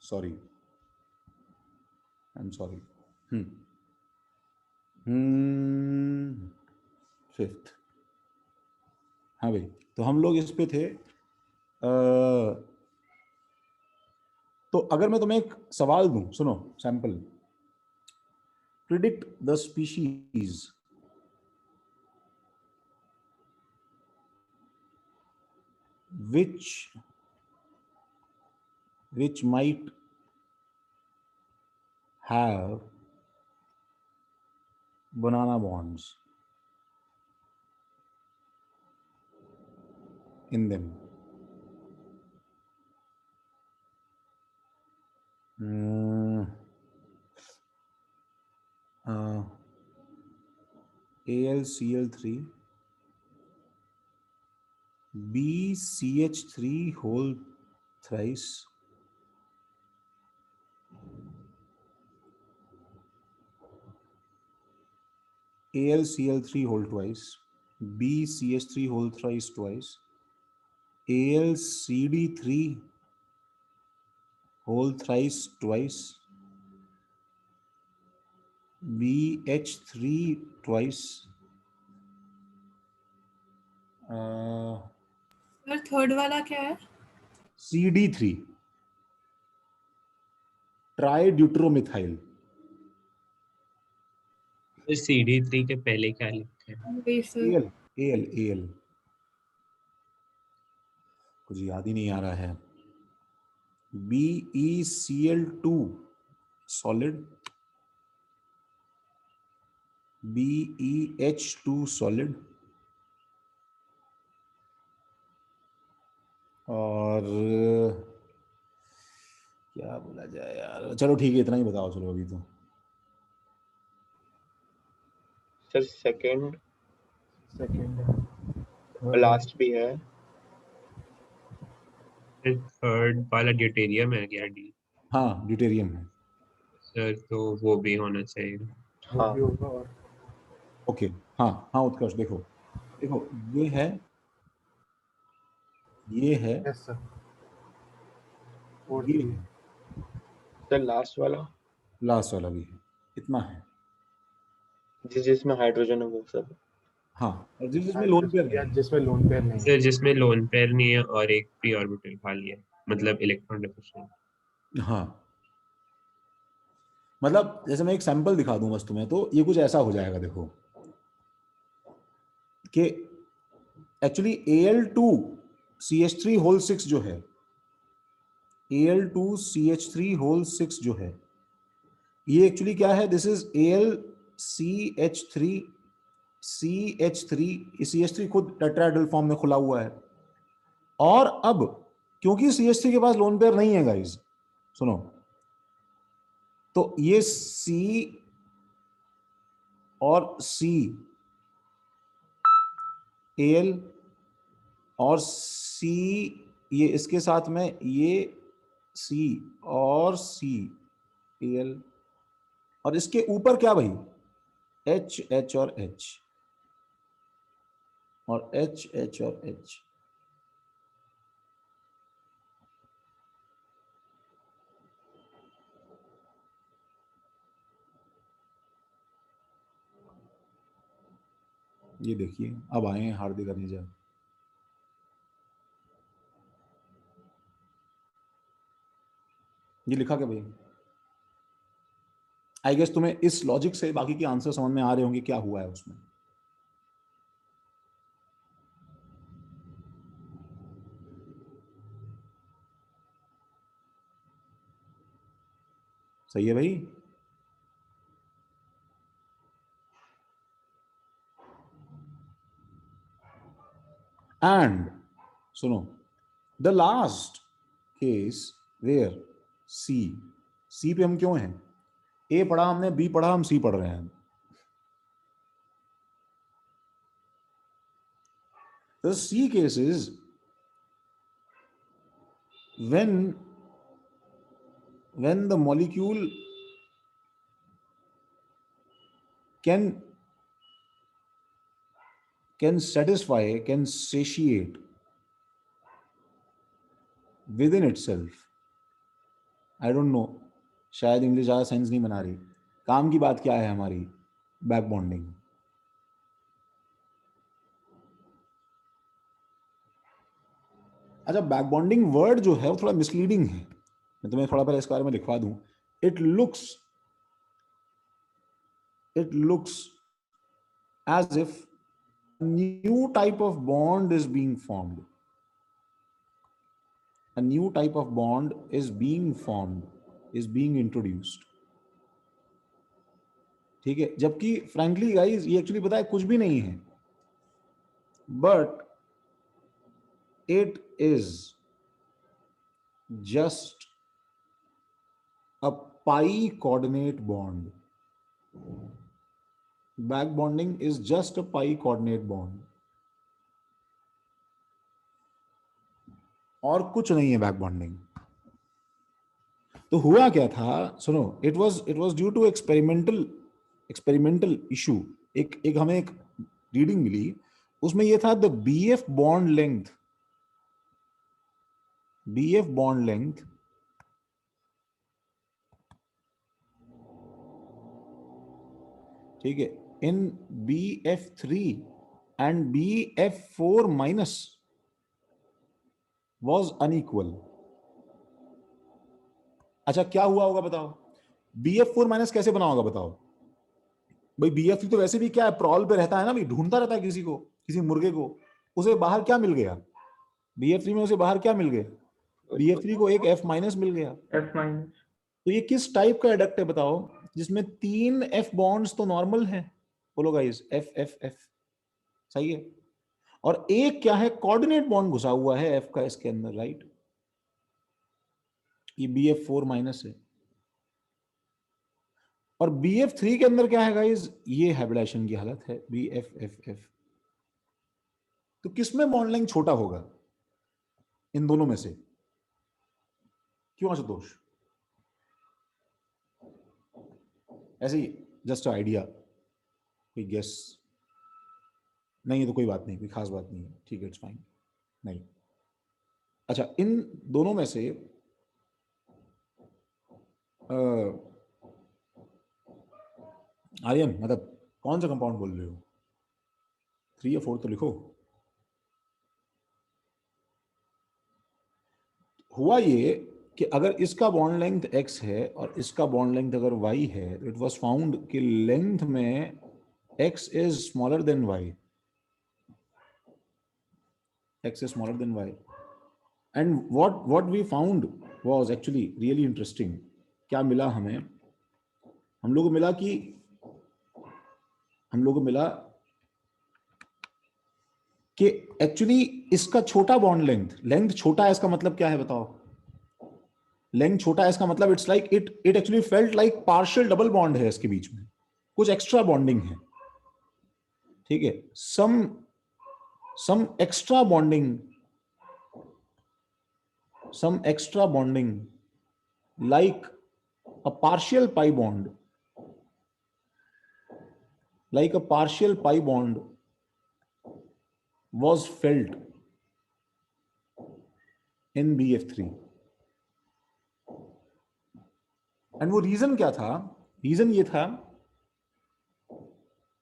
sorry, I am sorry. Hmm 5th। हाँ भाई, तो हम लोग इस पे थे। तो अगर मैं तुम्हें एक सवाल दूं, सुनो sample, predict the species which might have banana bonds in them. AlCl3, BCH3 whole thrice, AlCl3 whole twice, BCH3 whole thrice twice, AlCd3 whole thrice twice, BH3 twice, sir third वाला क्या है? CD3 ट्राइड्यूट्रोमिथाइल। तो CD3 के पहले क्या लिखते हैं? वही सर। AL कुछ याद ही नहीं आ रहा है। BeCl2 सॉलिड, BeH2 सॉलिड, और क्या बोला जाए यार, चलो ठीक है, इतना ही बताओ चलो अभी तो। सर सेकंड सेकंड लास्ट भी है। फिर थर्ड वाला ड्यूटेरियम है क्या? डी हाँ ड्यूटेरियम है। सर तो वो भी होना चाहिए। वो हाँ भी होगा। और ओके, हाँ हाँ उत्कर्ष, देखो देखो, ये है यस सर, फोर्थ ये भी है, सर लास्ट वाला लास्ट वाला भी है, इतना है। जिसमें हाइड्रोजन है वो सब। हाँ, और जिसमें लोन पेयर या नहीं है। जिसमें लोन पेयर नहीं है। सर जिसमें लोन पेयर नहीं है और एक प्री ऑर्बिटल खाली है, मतलब इलेक्ट्रॉन डेफिशिएंट। हाँ, मतलब जैसे मैं एक सैंपल दिखा दूं बस तुम्हें, तो ये कुछ ऐसा हो जाएगा, देखो कि एक्चुअली Al2CH3 होल 6 जो है, Al2CH3 होल 6 जो है, ये एक्चुअली क्या है, this is AlCH3 CH3, CH3 खुद टेट्राहेड्रल फॉर्म में खुला हुआ है। और अब क्योंकि CH3 के पास लोन पेयर नहीं है गाइस, सुनो, तो ये C और C, Al और C, ये इसके साथ में ये C और C Al, और इसके ऊपर क्या भाई, H H और H, और H H और H। ये देखिए अब आए हैं हार्दिक अनेजा। ये लिखा क्या भाई? आई गेस तुम्हें इस लॉजिक से बाकी के आंसर समझ में आ रहे होंगे क्या हुआ है उसमें। सही है भाई? एंड सुनो, द लास्ट केस वेयर सी पे हम क्यों हैं, ए पढ़ा हमने, बी पढ़ा, हम सी पढ़ रहे हैं। The C case is when the molecule can satisfy, can satiate within itself. I don't know, शायद इंग्लिश ज़्यादा सेंस नहीं बना रही। काम की बात क्या है हमारी, बैक बॉन्डिंग। अच्छा, बैक बॉन्डिंग वर्ड जो है वो थोड़ा मिसलीडिंग है, मैं तुम्हें थोड़ा पहले इसके बारे में लिखवा दूं. It looks as if a new type of bond is being formed. A new type of bond is being formed, is being introduced. ठीक है, जबकि frankly guys ये actually पता है कुछ भी नहीं है, but it is just a pi coordinate bond. Back bonding is just a pi coordinate bond. और कुछ नहीं है बैक बॉन्डिंग. तो हुआ क्या था, सुनो, it was due to experimental issue. एक हमें एक रीडिंग मिली, उसमें ये था द BF बॉन्ड लेंथ ठीक है, इन BF3 and BF4 minus was unequal. अच्छा, क्या हुआ होगा बताओ? BF4 माइनस कैसे बना होगा बताओ भाई? BF3 तो वैसे भी क्या है, प्रॉल पे रहता है ना भाई, ढूंढता रहता है किसी को, किसी मुर्गे को. उसे बाहर क्या मिल गया? BF3 में उसे बाहर क्या मिल गया? BF3 को एक F माइनस मिल गया. F minus. तो ये किस टाइप का एडक्ट है बताओ, जिसमें 3 F बॉन्ड्स तो नॉर्मल है? बोलो गाइस, F F F सही है, और एक क्या है, कोऑर्डिनेट बॉन्ड घुसा हुआ है F का इसके अंदर, राइट? ये BF4 माइनस है. और BF3 के अंदर क्या है गाइस? ये हाइब्रिडाइजेशन की हालत है, BFFF. तो किसमें बॉन्ड लेंथ छोटा होगा इन दोनों में से? क्यों आशुतोष? ऐसे ही जस्ट आइडिया, कोई गेस? नहीं है तो कोई बात नहीं, कोई खास बात नहीं है, ठीक है, इट्स फाइन. नहीं, अच्छा, इन दोनों में से आर्यन, मतलब कौन सा कंपाउंड बोल रहे हो? 3 या 4 तो लिखो. हुआ ये कि अगर इसका बॉन्ड लेंथ x है और इसका बॉन्ड लेंथ अगर y है, तो इट वाज फाउंड कि लेंथ में x is smaller than y. x is smaller than y. And what we found was actually really interesting. क्या मिला हमें? हम लोगों को मिला कि एक्चुअली इसका छोटा बॉन्ड लेंथ छोटा है, इसका मतलब क्या है बताओ? लेंथ छोटा है इसका मतलब it's like it actually felt like partial double bond है इसके बीच में, कुछ एक्स्ट्रा बॉन्डिंग है. ठीक है, some extra bonding like a partial pi bond was felt in BF3. And वो रीजन क्या था? रीजन ये था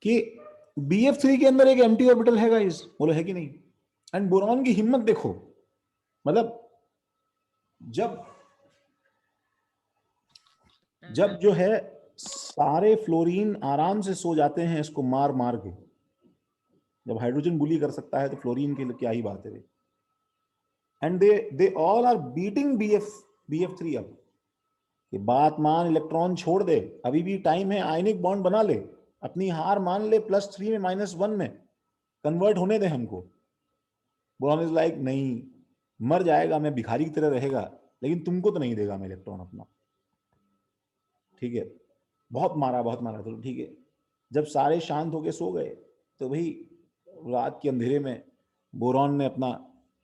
कि BF3 के अंदर एक एम्प्टी ऑर्बिटल है गाइस, बोलो है कि नहीं? एंड बोरॉन की हिम्मत देखो, मतलब जब जो है सारे फ्लोरीन आराम से सो जाते हैं इसको मार के, जब हाइड्रोजन बुली कर सकता है तो फ्लोरीन के लिए क्या ही बात है. And they all are beating BF3 up कि बात मान, इलेक्ट्रॉन छोड़ दे, अभी भी टाइम है, आयनिक बॉन्ड बना ले, अपनी हार मान ले, +3 में -1 में कन्वर्ट होने दे हमको. बोरॉन इज लाइक नहीं, मर जाएगा, मैं भिखारी की तरह रहेगा, लेकिन तुमको तो नहीं देगा मैं इलेक्ट्रॉन अपना. ठीक है, बहुत मारा तो ठीक है. जब सारे शांत होके सो गए तो भाई रात के अंधेरे में बोरॉन ने अपना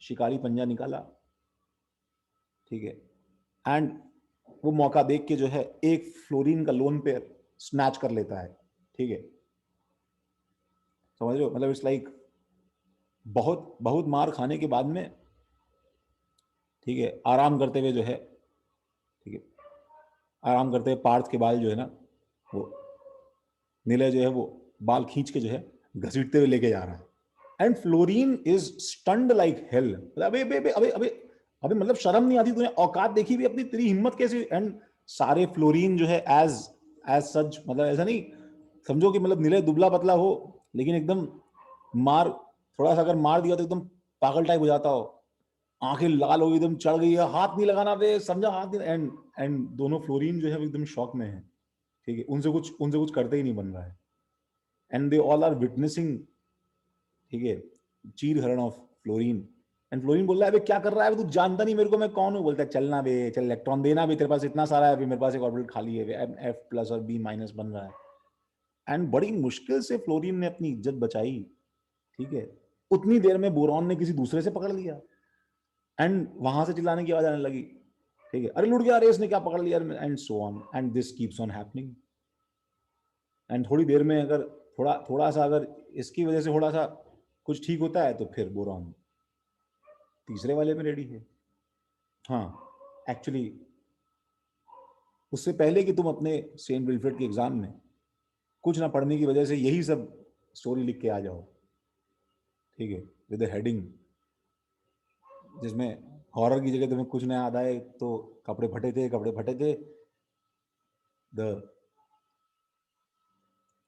शिकारी पंजा निकाला. ठीक है, एंड वो मौका देख के जो है एक फ्लोरीन का लोन पेयर स्नैच कर लेता है. ठीक है, समझ रहे हो? मतलब इट्स लाइक बहुत मार खाने के बाद में, ठीक है, आराम करते हुए जो है, ठीक है, आराम करते हुए पार्थ के बाल जो है ना, वो नीले जो है वो बाल खींच के जो है घसीटते हुए लेके जा रहा है. And fluorine is stunned like hell. अबे अबे अबे अबे अबे अबे मतलब शर्म नहीं आती तुझे? औकात देखी भी अपनी, तेरी हिम्मत कैसे? एंड सारे फ्लोरीन जो है एज सच, मतलब ऐसा नहीं समझो कि मतलब नीले दुबला पतला हो, लेकिन एकदम मार, थोड़ा सा अगर मार दिया तो एकदम पागल टाइप हो जाता हो, आंखें लाल हो गई, एकदम चढ़ गई है, हाथ नहीं लगाना बे, समझा? हाथ नहीं। एंड दोनों फ्लोरीन जो है वो एकदम शॉक में है, ठीक है, उनसे कुछ करते ही नहीं बन रहा है। And they all are witnessing, ठीक है, चीर हरण ऑफ फ्लोरीन। एंड फ्लोरीन बोल रहा है अबे क्या कर रहा है तू, जानता नहीं मेरे को मैं कौन हूँ? बोलता है चलना बे, चल इलेक्ट्रॉन देना भी, तेरे पास इतना सारा है, अभी मेरे पास एक ऑर्बिटल खाली है, एफ प्लस और बी माइनस बन रहा है। एंड बड़ी मुश्किल से फ्लोरीन ने अपनी इज्जत बचाई, ठीक है, उतनी देर में बोरॉन ने किसी दूसरे से पकड़ लिया, एंड वहां से चिल्लाने की आवाज आने लगी, ठीक है, अरे लुट गया, अरे इसने क्या पकड़ लिया, and so on, and this keeps on happening. And थोड़ी देर में अगर थोड़ा सा अगर इसकी वजह से थोड़ा सा कुछ ठीक होता है तो फिर बोरॉन तीसरे वाले में रेडी है। हाँ, एक्चुअली उससे पहले कि तुम अपने सेंट विल्फ्रेड के एग्जाम में कुछ ना पढ़ने की वजह से यही सब स्टोरी लिख के आ जाओ, ठीक है, विद हेडिंग जिसमें हॉरर की जगह तुम्हें कुछ ना याद आए तो कपड़े फटे थे, the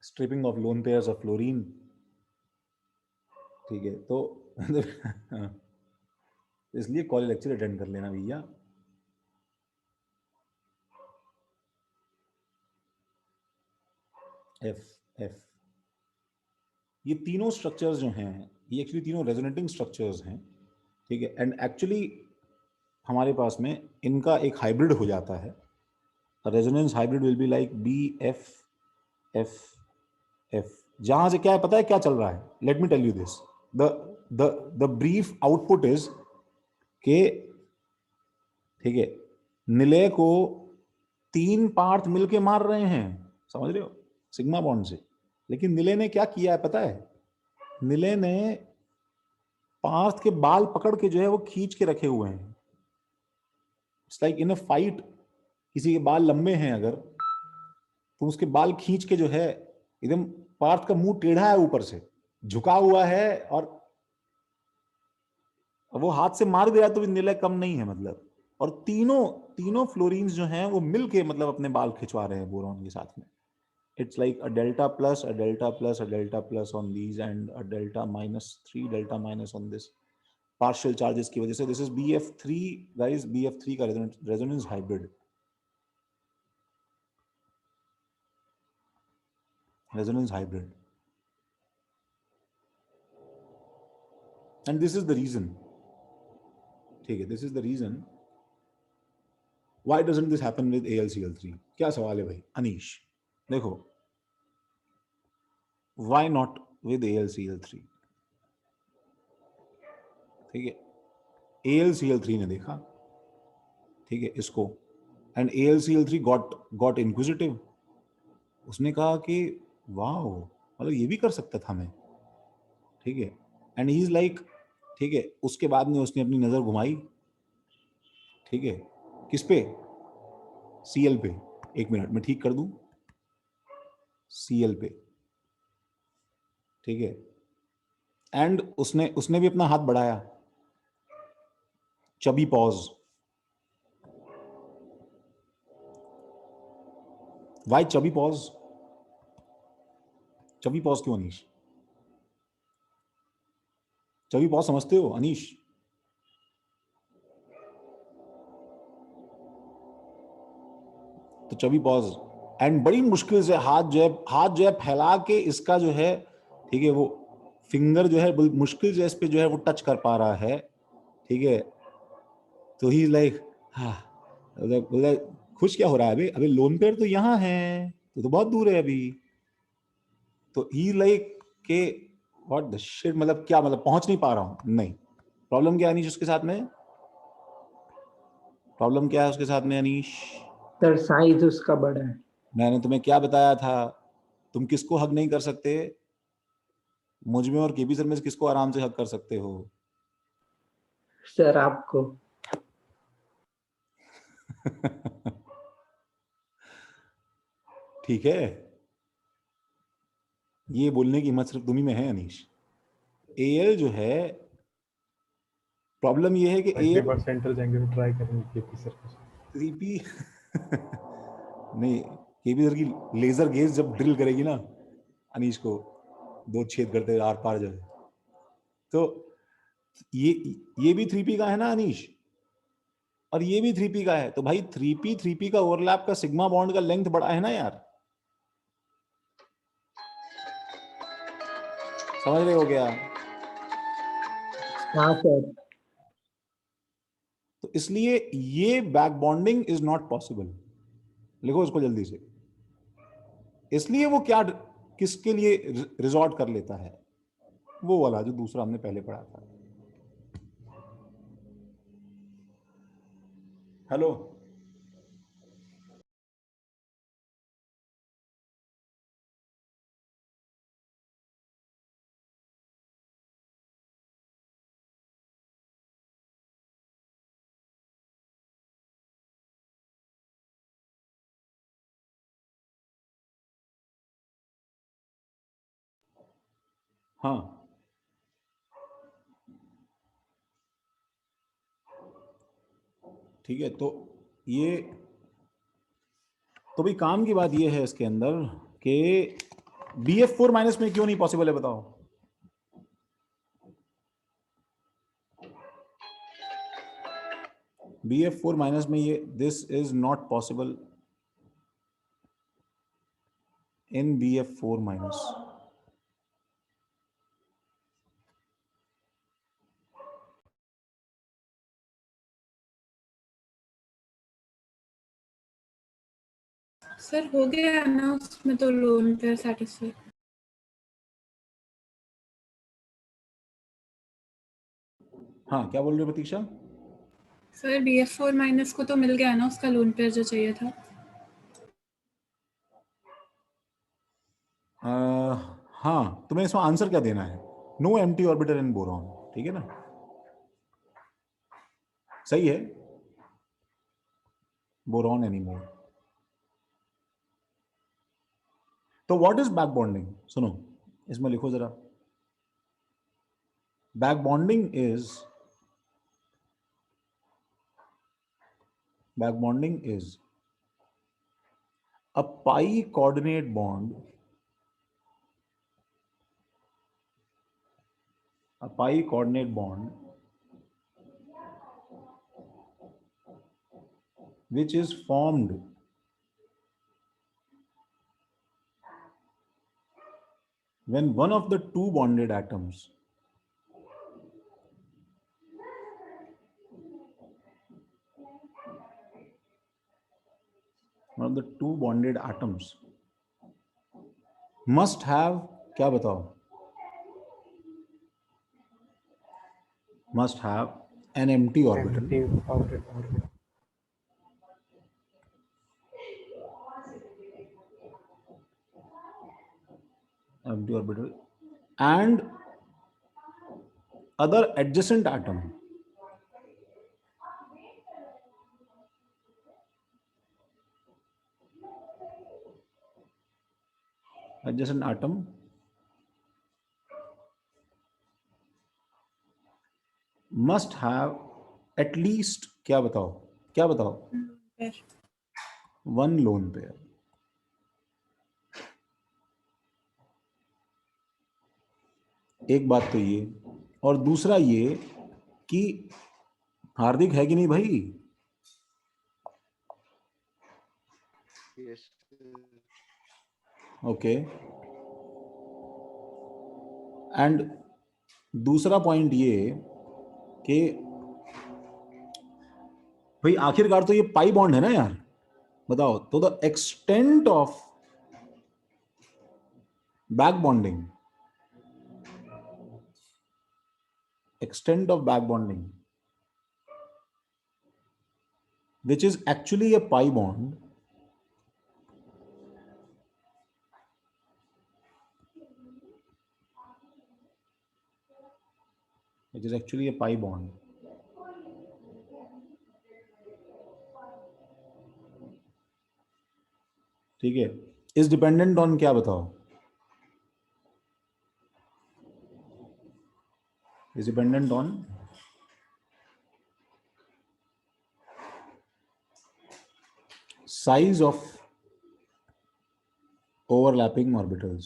stripping of lone pairs of fluorine, ठीक है, तो इसलिए कॉलेज लेक्चर अटेंड कर लेना भैया। एफ ये तीनों स्ट्रक्चर्स जो हैं ये एक्चुअली तीनों रेजोनेटिंग स्ट्रक्चर्स हैं, ठीक है, एंड एक्चुअली हमारे पास में इनका एक हाइब्रिड हो जाता है। Resonance hybrid will be like B F F F. जहां से क्या है पता है क्या चल रहा है? Let me tell you this, the brief output is के, ठीक है, निलय को 3 पार्थ मिलके मार रहे हैं, समझ रहे हो, सिग्मा बॉन्ड से। लेकिन निलय ने क्या किया है पता है? निलय ने पार्थ के बाल पकड़ के जो है वो खींच के रखे हुए हैं। It's like in a fight, किसी के बाल लंबे हैं अगर तो उसके बाल खींच के जो है एकदम, पार्थ का मुंह टेढ़ा है, ऊपर से झुका हुआ है, और वो हाथ से मार दिया तो भी निलय कम नहीं है मतलब। और तीनों फ्लोरीन्स जो हैं वो मिलके मतलब अपने बाल खिंचवा रहे हैं बोरॉन के साथ में। It's like a delta plus, a delta plus, a delta plus on these, and a delta minus 3 delta minus on this partial charges की वजह से। This is BF3 guys, BF3 का resonance hybrid, and this is the reason, ठीक है, this is the reason why doesn't this happen with AlCl3? क्या सवाल है भाई अनीश? देखो, why not with AlCl3? ठीक है, AlCl3 ने देखा, ठीक है, इसको, एंड AlCl3 गॉट इंक्विजिटिव। उसने कहा कि वाओ, मतलब ये भी कर सकता था मैं, ठीक है, एंड ही इज लाइक, ठीक है, उसके बाद में उसने अपनी नजर घुमाई, ठीक है, किस पे? Cl पे। 1 मिनट में ठीक कर दूं, Cl पे, ठीक है, एंड उसने भी अपना हाथ बढ़ाया, chubby paws. Why chubby paws? Chubby paws क्यों अनीश? चबी पॉज समझते हो अनीश? तो चबी पॉज, एंड बड़ी मुश्किल से हाथ जो है फैला के इसका जो है, ठीक है, वो फिंगर जो है मुश्किल से इस पे जो है वो टच कर पा रहा है, ठीक है। तो ही लाइक, हाँ, खुश क्या हो रहा है अभी? अभी लोन पेयर तो यहाँ है, तो बहुत दूर है अभी। तो ही लाइक के व्हाट द शिट, मतलब क्या, मतलब पहुंच नहीं पा रहा हूं। नहीं, प्रॉब्लम क्या है अनीश उसके साथ में? प्रॉब्लम क्या है उसके साथ में अनीश? सर साइज उसका बड़ा है। मैंने तुम्हें क्या बताया था? तुम किसको हग नहीं कर सकते? मुझ में और केबी सर में से किसको आराम से हग कर सकते हो? सर आपको। ठीक है, ये बोलने की हिम्मत सिर्फ तुम्ही में है अनीश। Al जो है, प्रॉब्लम ये है कि अगली Al बार सेंटर जाएंगे तो ट्राई करेंगे केपी सर को। 3p नहीं, केपी सर की लेजर गेज जब ड्रिल करेगी ना अनीश को 2 छेद करते हुए आर पार जाए, तो ये भी 3p का है ना अनीश, और ये भी 3p का है, तो भाई 3p का ओवरलैप का सिग्मा बॉन्ड का लेंथ बड़ा है ना यार, समझ रहे हो क्या? हाँ सर। तो इसलिए ये back bonding is not possible. लिखो इसको जल्दी से। इसलिए वो क्या किसके लिए रिजॉर्ट कर लेता है, वो वाला जो दूसरा हमने पहले पढ़ा था। हेलो, हाँ ठीक है। तो ये तो भाई काम की बात ये है इसके अंदर कि BF4 माइनस में क्यों नहीं पॉसिबल है बताओ? BF4 माइनस में ये this is not possible in BF4 minus. Sir हो गया ना उसमें तो लोन पेयर सेटिस्फाई। हाँ क्या बोल रहे हो प्रतीक्षा? सर BF4 माइनस को तो मिल गया ना उसका लोन पेयर जो चाहिए था। हाँ, तुम्हें इसमें आंसर क्या देना है? No empty orbital in boron, ठीक है ना? सही है, बोरॉन एनीमोर। तो व्हाट इज बैक बॉन्डिंग? सुनो इसमें लिखो जरा। Back bonding is a pi coordinate bond, which is formed when one of the two bonded atoms must have, क्या बताओ? Must have an empty orbital. Empty orbital. Empty orbital and other adjacent atom must have at least, क्या बताओ? पेयर। One lone pair. एक बात तो ये, और दूसरा ये कि हार्दिक है कि नहीं भाई? Yes. ओके। एंड दूसरा पॉइंट ये कि भाई आखिरकार तो ये पाई बॉन्ड है ना यार, बताओ। तो the extent of back bonding, which is actually a pi bond, ठीक है, इज डिपेंडेंट ऑन क्या बताओ? is dependent on size of overlapping orbitals.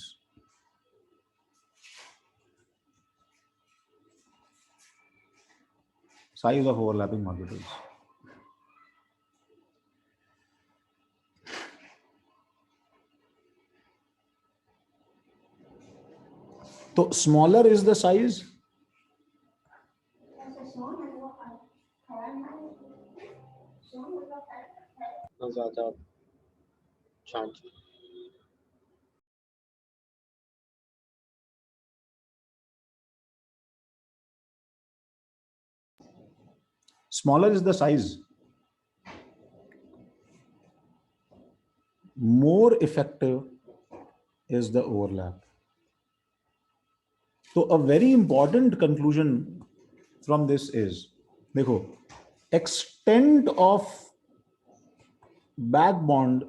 Size of overlapping orbitals. So smaller is the size, ज़्यादा chance. smaller is the size, more effective is the overlap. So a very important conclusion from this is, देखो, extent of back bond,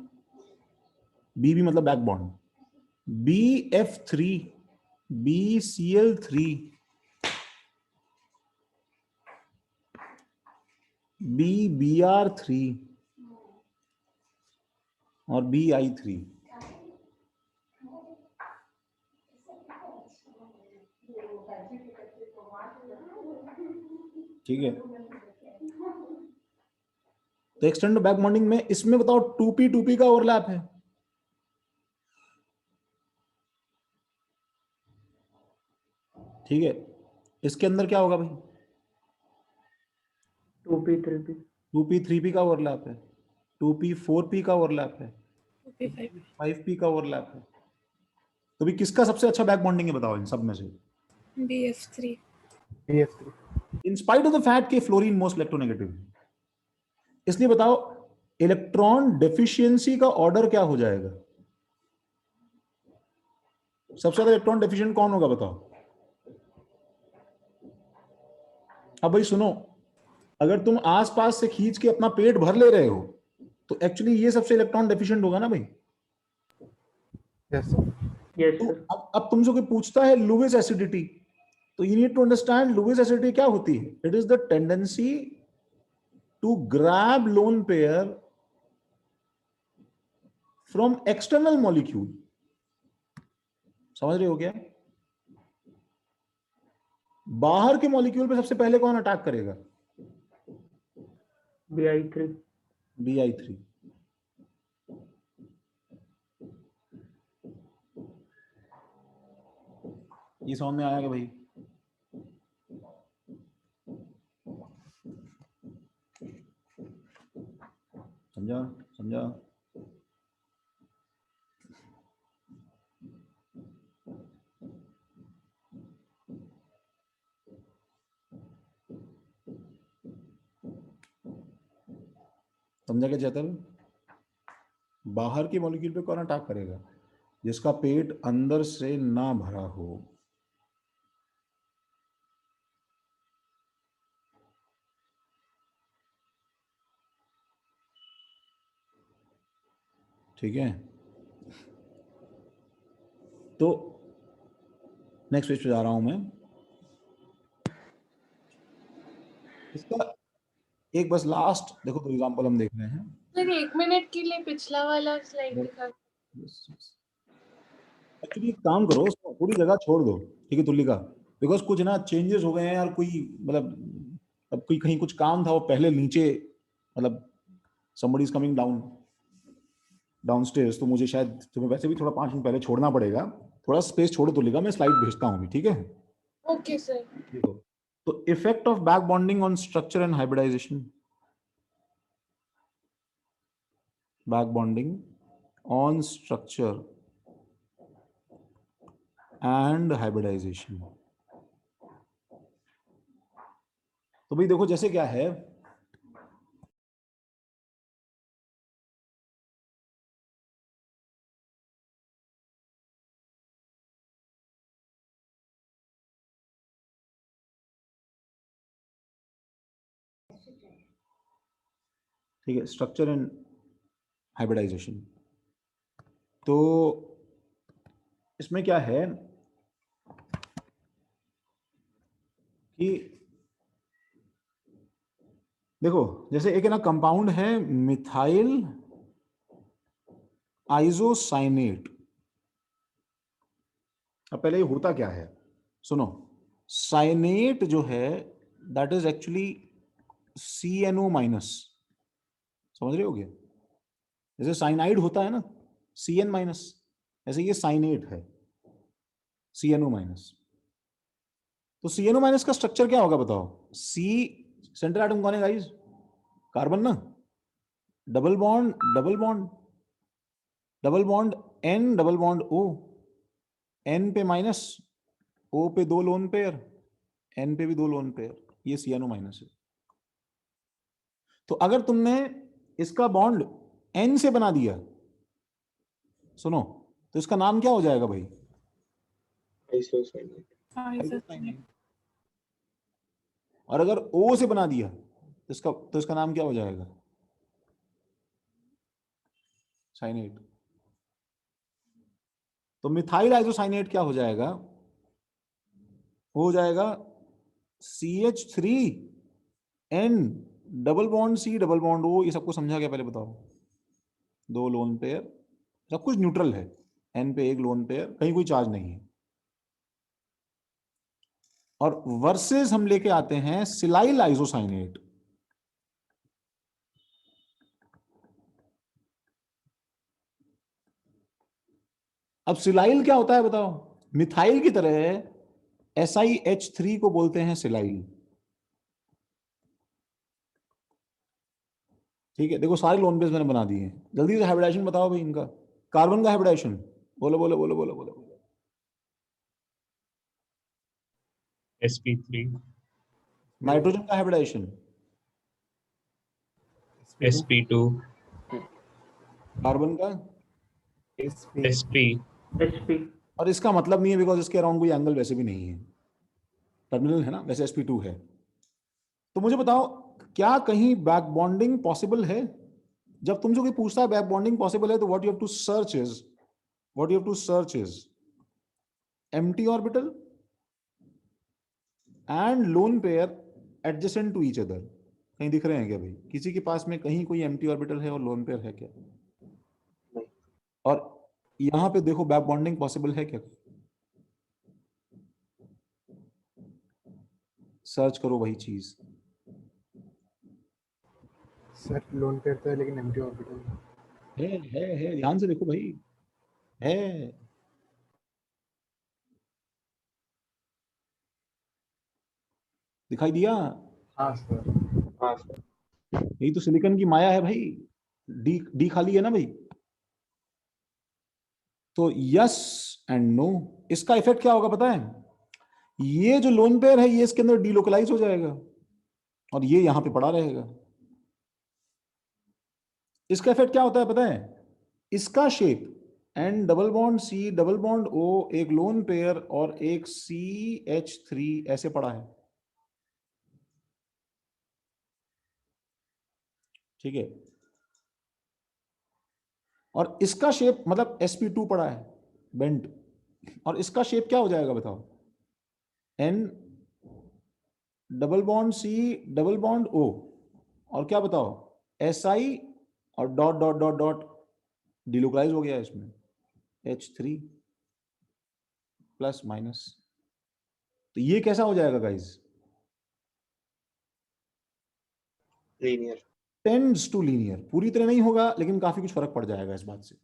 BB मतलब back bond, BF3, BCl3, BBr3 और BI3, ठीक है। तो एक्सटेंड बैक बॉन्डिंग में इसमें बताओ 2p का ओवरलैप है, ठीक है। इसके अंदर क्या होगा भाई? 2p 3p 2p 3p का ओवरलैप है, 2p 4p का ओवरलैप है, 5p का ओवरलैप है। तो भी किसका सबसे अच्छा बैक बॉन्डिंग है बताओ इन सब में से? BF3 in spite of the fact कि फ्लोरीन मोस्ट इलेक्ट्रोनेगेटिव है। इसलिए बताओ इलेक्ट्रॉन डेफिशिएंसी का ऑर्डर क्या हो जाएगा? सबसे ज्यादा इलेक्ट्रॉन डेफिशिएंट कौन होगा बताओ? अब भाई सुनो, अगर तुम आसपास से खींच के अपना पेट भर ले रहे हो तो एक्चुअली ये सबसे इलेक्ट्रॉन डेफिशिएंट होगा ना भाई? Yes sir. yes तो sir अब तुमसे कोई पूछता है लुईस एसिडिटी, तो you need to understand Lewis acidity क्या होती है। It is the tendency to grab lone pair from external molecule. समझ रहे हो क्या? बाहर के मॉलिक्यूल पे सबसे पहले कौन अटैक करेगा? bi3 BI3। ये समझ में आया कि भाई? समझा समझा? समझा क्या चैतल? बाहर के मॉलिक्यूल पे कौन अटैक करेगा? जिसका पेट अंदर से ना भरा हो। ठीक है, तो नेक्स्ट पेज पे जा रहा हूं मैं। इसका एक बस लास्ट देखो, तो एग्जांपल हम देख रहे हैं। सर 1 मिनट के लिए पिछला वाला स्लाइड दिखा। एक्चुअली एक काम करो, उसको पूरी जगह छोड़ दो, ठीक है तुलिका, बिकॉज कुछ ना चेंजेस हो गए हैं यार। कोई मतलब अब कोई कहीं कुछ काम था वो पहले नीचे, मतलब somebody is coming डाउनस्टेयर्स, तो मुझे शायद तुम्हें वैसे भी थोड़ा 5 मिनट पहले छोड़ना पड़ेगा। थोड़ा स्पेस छोड़ो तुलिका, मैं स्लाइड भेजता हूँ अभी, ठीक है? Okay sir. देखो, तो effect of back bonding on structure and hybridization. Back bonding on structure and hybridization. तो भाई देखो जैसे क्या है, ठीक है, स्ट्रक्चर एंड हाइब्रिडाइजेशन। तो इसमें क्या है, कि देखो जैसे एक है ना कंपाउंड है मिथाइल आइसोसाइनेट। अब पहले ये होता क्या है सुनो, साइनेट जो है that is actually CNO minus, समझ रहे हो क्या? जैसे साइनाइड होता है ना CN माइनस, ऐसे ये साइनेट है CNO माइनस। तो CNO माइनस का स्ट्रक्चर क्या होगा बताओ? C सेंट्रल एटम कौन है गाइस? कार्बन ना, double bond double bond double bond N double bond O, N पे माइनस, O पे 2 लोन पेयर, N पे भी 2 लोन पेयर, ये CNO माइनस है। तो अगर तुमने इसका बॉन्ड N से बना दिया, सुनो, तो इसका नाम क्या हो जाएगा भाई? आइसोसाइनेट। और अगर O से बना दिया तो इसका नाम क्या हो जाएगा? साइनेट। तो मिथाइल आइसोसाइनेट क्या हो जाएगा? हो जाएगा CH3N double bond C double bond O। ये सबको समझा क्या पहले बताओ? 2 लोन पेयर, सब कुछ न्यूट्रल है, N पे 1 लोन पेयर, कहीं कोई चार्ज नहीं है। और वर्सेस हम लेके आते हैं सिलाइल आइसोसाइनेट। अब सिलाइल क्या होता है बताओ? मिथाइल की तरह SiH3 को बोलते हैं सिलाइल। ठीक है, देखो सारे लोन पेयर्स मैंने बना दिए हैं, जल्दी से हाइब्रिडाइजेशन बताओ भाई इनका। कार्बन का हाइब्रिडाइजेशन बोलो बोलो बोलो बोलो बोलो बोलो। sp3 नाइट्रोजन का हाइब्रिडाइजेशन sp2 कार्बन का, sp HP और इसका मतलब नहीं है बिकॉज इसके अराउंड कोई एंगल वैसे भी नहीं है, टर्मिनल है ना, वैसे sp2 है। तो मुझे बताओ क्या कहीं बैक बॉन्डिंग पॉसिबल है? जब तुमसे कोई पूछता है बैक बॉन्डिंग पॉसिबल है तो what you have to search is empty orbital and lone pair adjacent to each other. कहीं दिख रहे हैं क्या भाई? किसी के पास में कहीं कोई एम्प्टी ऑर्बिटल है और लोन पेयर है क्या? और यहां पे देखो बैक बॉन्डिंग पॉसिबल है क्या? सर्च करो वही चीज। सर लोन पेयर तो है लेकिन एम्प्टी ऑर्बिटल है, ध्यान से देखो भाई, है। दिखाई दिया? हाँ सर। हाँ सर। यही तो सिलिकॉन की माया है भाई, डी खाली है ना भाई। तो यस एंड नो, इसका इफेक्ट क्या होगा पता है? ये जो लोन पेयर है ये इसके अंदर डीलोकलाइज हो जाएगा और ये यहां पे पड़ा रहेगा। इसका इफेक्ट क्या होता है पता है? इसका shape N double bond C double bond O, एक लोन पेयर और एक CH3 ऐसे पड़ा है। ठीक है, और इसका शेप मतलब sp2 पड़ा है बेंट, और इसका शेप क्या हो जाएगा बताओ? N double bond C double bond O, और क्या बताओ? Si और dot dot dot dot delocalise हो गया इसमें H3 प्लस माइनस। तो ये कैसा हो जाएगा guys? Linear. Tends to linear, पूरी तरह नहीं होगा लेकिन काफी कुछ फर्क पड़ जाएगा इस बात से।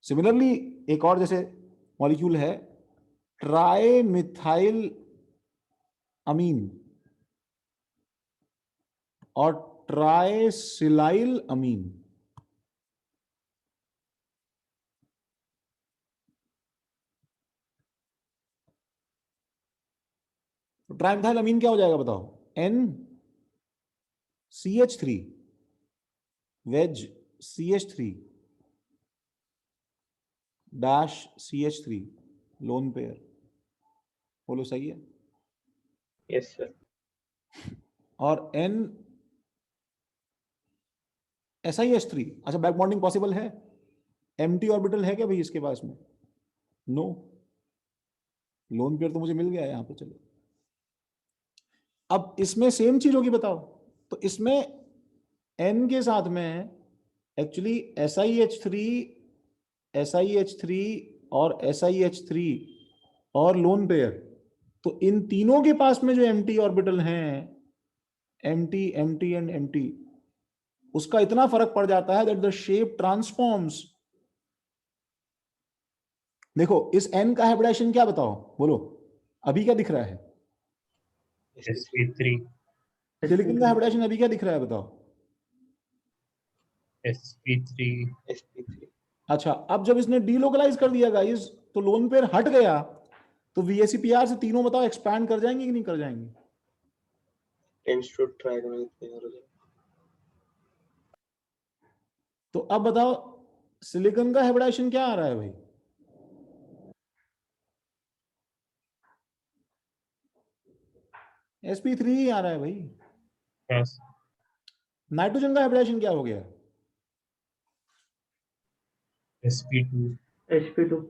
सिमिलरली एक और जैसे मॉलिक्यूल है ट्राई मिथाइल अमीन और ट्राइसिलाइल अमीन। तो ट्राइमिथाइल अमीन क्या हो जाएगा बताओ? NCH3 veg CH3 dash CH3 lone pair. बोलो सही है? Yes sir. और N SiH3, अच्छा बैक बॉन्डिंग पॉसिबल है? एम्प्टी ऑर्बिटल है क्या भाई इसके पास में? नो, लोन पेयर तो मुझे मिल गया है यहाँ पे। चलो अब इसमें सेम चीज होगी, बताओ। तो इसमें n के साथ में एक्चुअली SiH3 और SiH3 और लोन पेयर, तो इन तीनों के पास में जो एम्प्टी ऑर्बिटल हैं, एम्प्टी एंड एम्प्टी, उसका इतना फर्क पड़ जाता है दैट द शेप ट्रांसफॉर्म्स। देखो इस n का हाइब्रिडाइजेशन क्या, बताओ बोलो, अभी क्या दिख रहा है? sp3 सिलिकॉन का हाइब्रिडाइजेशन अभी क्या दिख रहा है, बताओ? sp3 sp3 अच्छा, अब जब इसने डीलोकलाइज कर दिया गाइस, तो लोन पेयर हट गया, तो VSEPR से तीनों बताओ एक्सपैंड कर जाएंगे कि नहीं कर जाएंगे? tends to trigonal pair हो जाएगा। तो अब बताओ सिलिकॉन का हाइब्रिडाइजेशन क्या आ रहा है भाई? sp3 ही आ रहा है भाई। yes नाइट्रोजन का हाइब्रिडाइजेशन क्या हो गया? sp2 sp2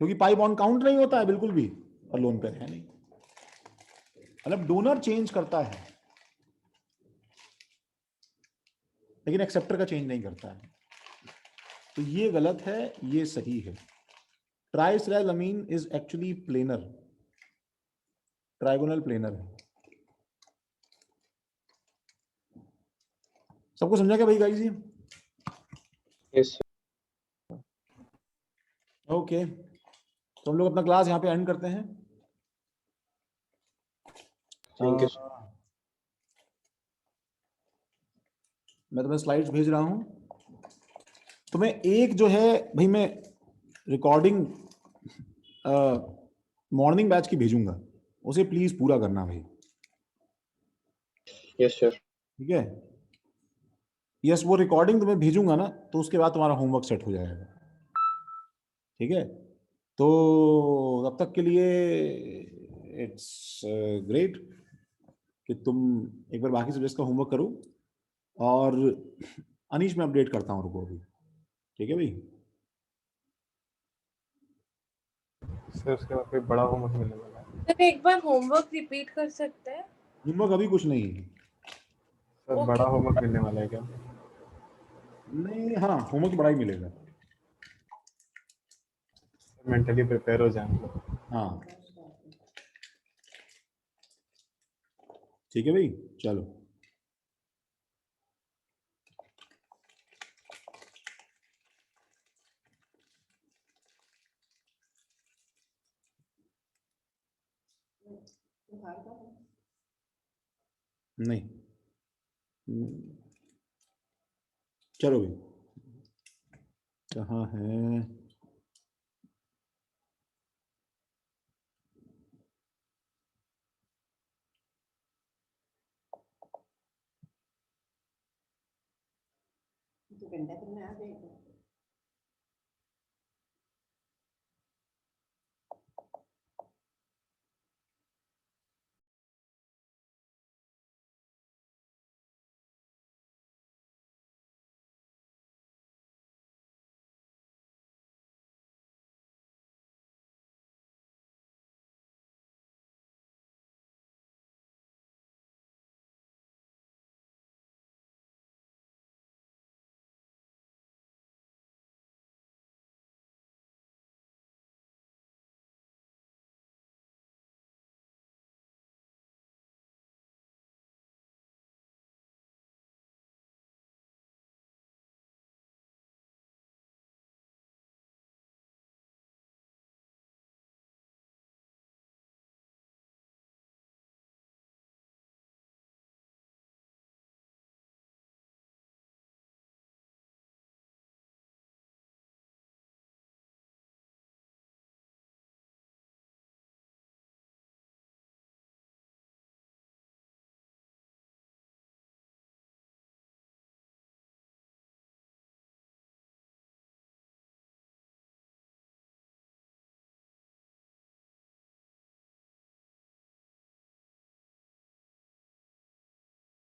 क्योंकि पाई बॉन्ड काउंट नहीं होता है बिल्कुल भी, और लोन पेयर है नहीं। मतलब डोनर चेंज करता है लेकिन एक्सेप्टर का चेंज नहीं करता है। तो ये गलत है, ये सही है। Trisilylamine is actually planar, trigonal planar है। सबको समझा क्या भाई गाइस जी? yes sir. ओके, तो हम लोग अपना क्लास यहाँ पे एंड करते हैं। Thank you, sir. मैं तुम्हें स्लाइड्स भेज रहा हूँ। तुम्हें एक जो है भाई, मैं रिकॉर्डिंग मॉर्निंग बैच की भेजूंगा, उसे प्लीज पूरा करना भाई, yes sir. ठीक है? यस, वो रिकॉर्डिंग तुम्हें भेजूंगा ना, तो उसके बाद तुम्हारा होमवर्क सेट हो जाएगा, ठीक है? तो तब तक के लिए इट्स ग्रेट कि तुम एक बार बाकी सब्जेक्ट्स का होमवर्क करो, और अनीश मैं अपडेट करता हूँ, रुको अभी, ठीक है भाई? सर उसके बाद कोई बड़ा होमवर्क मिलने वाला है? सर एक बार होमवर्क रिपीट कर सकते हैं? होमवर्क अभी कुछ नहीं है। Sir Okay. बड़ा होमवर्क मिलने वाला है क्या? नहीं, हाँ होमवर्क तो बड़ा ही मिलेगा। मेंटली प्रिपेयर हो जाए हम लोग। हाँ ठीक है भाई, चलो। नहीं, चलो भाई, कहाँ है? तो घंटा तो मैं आ जाएगा।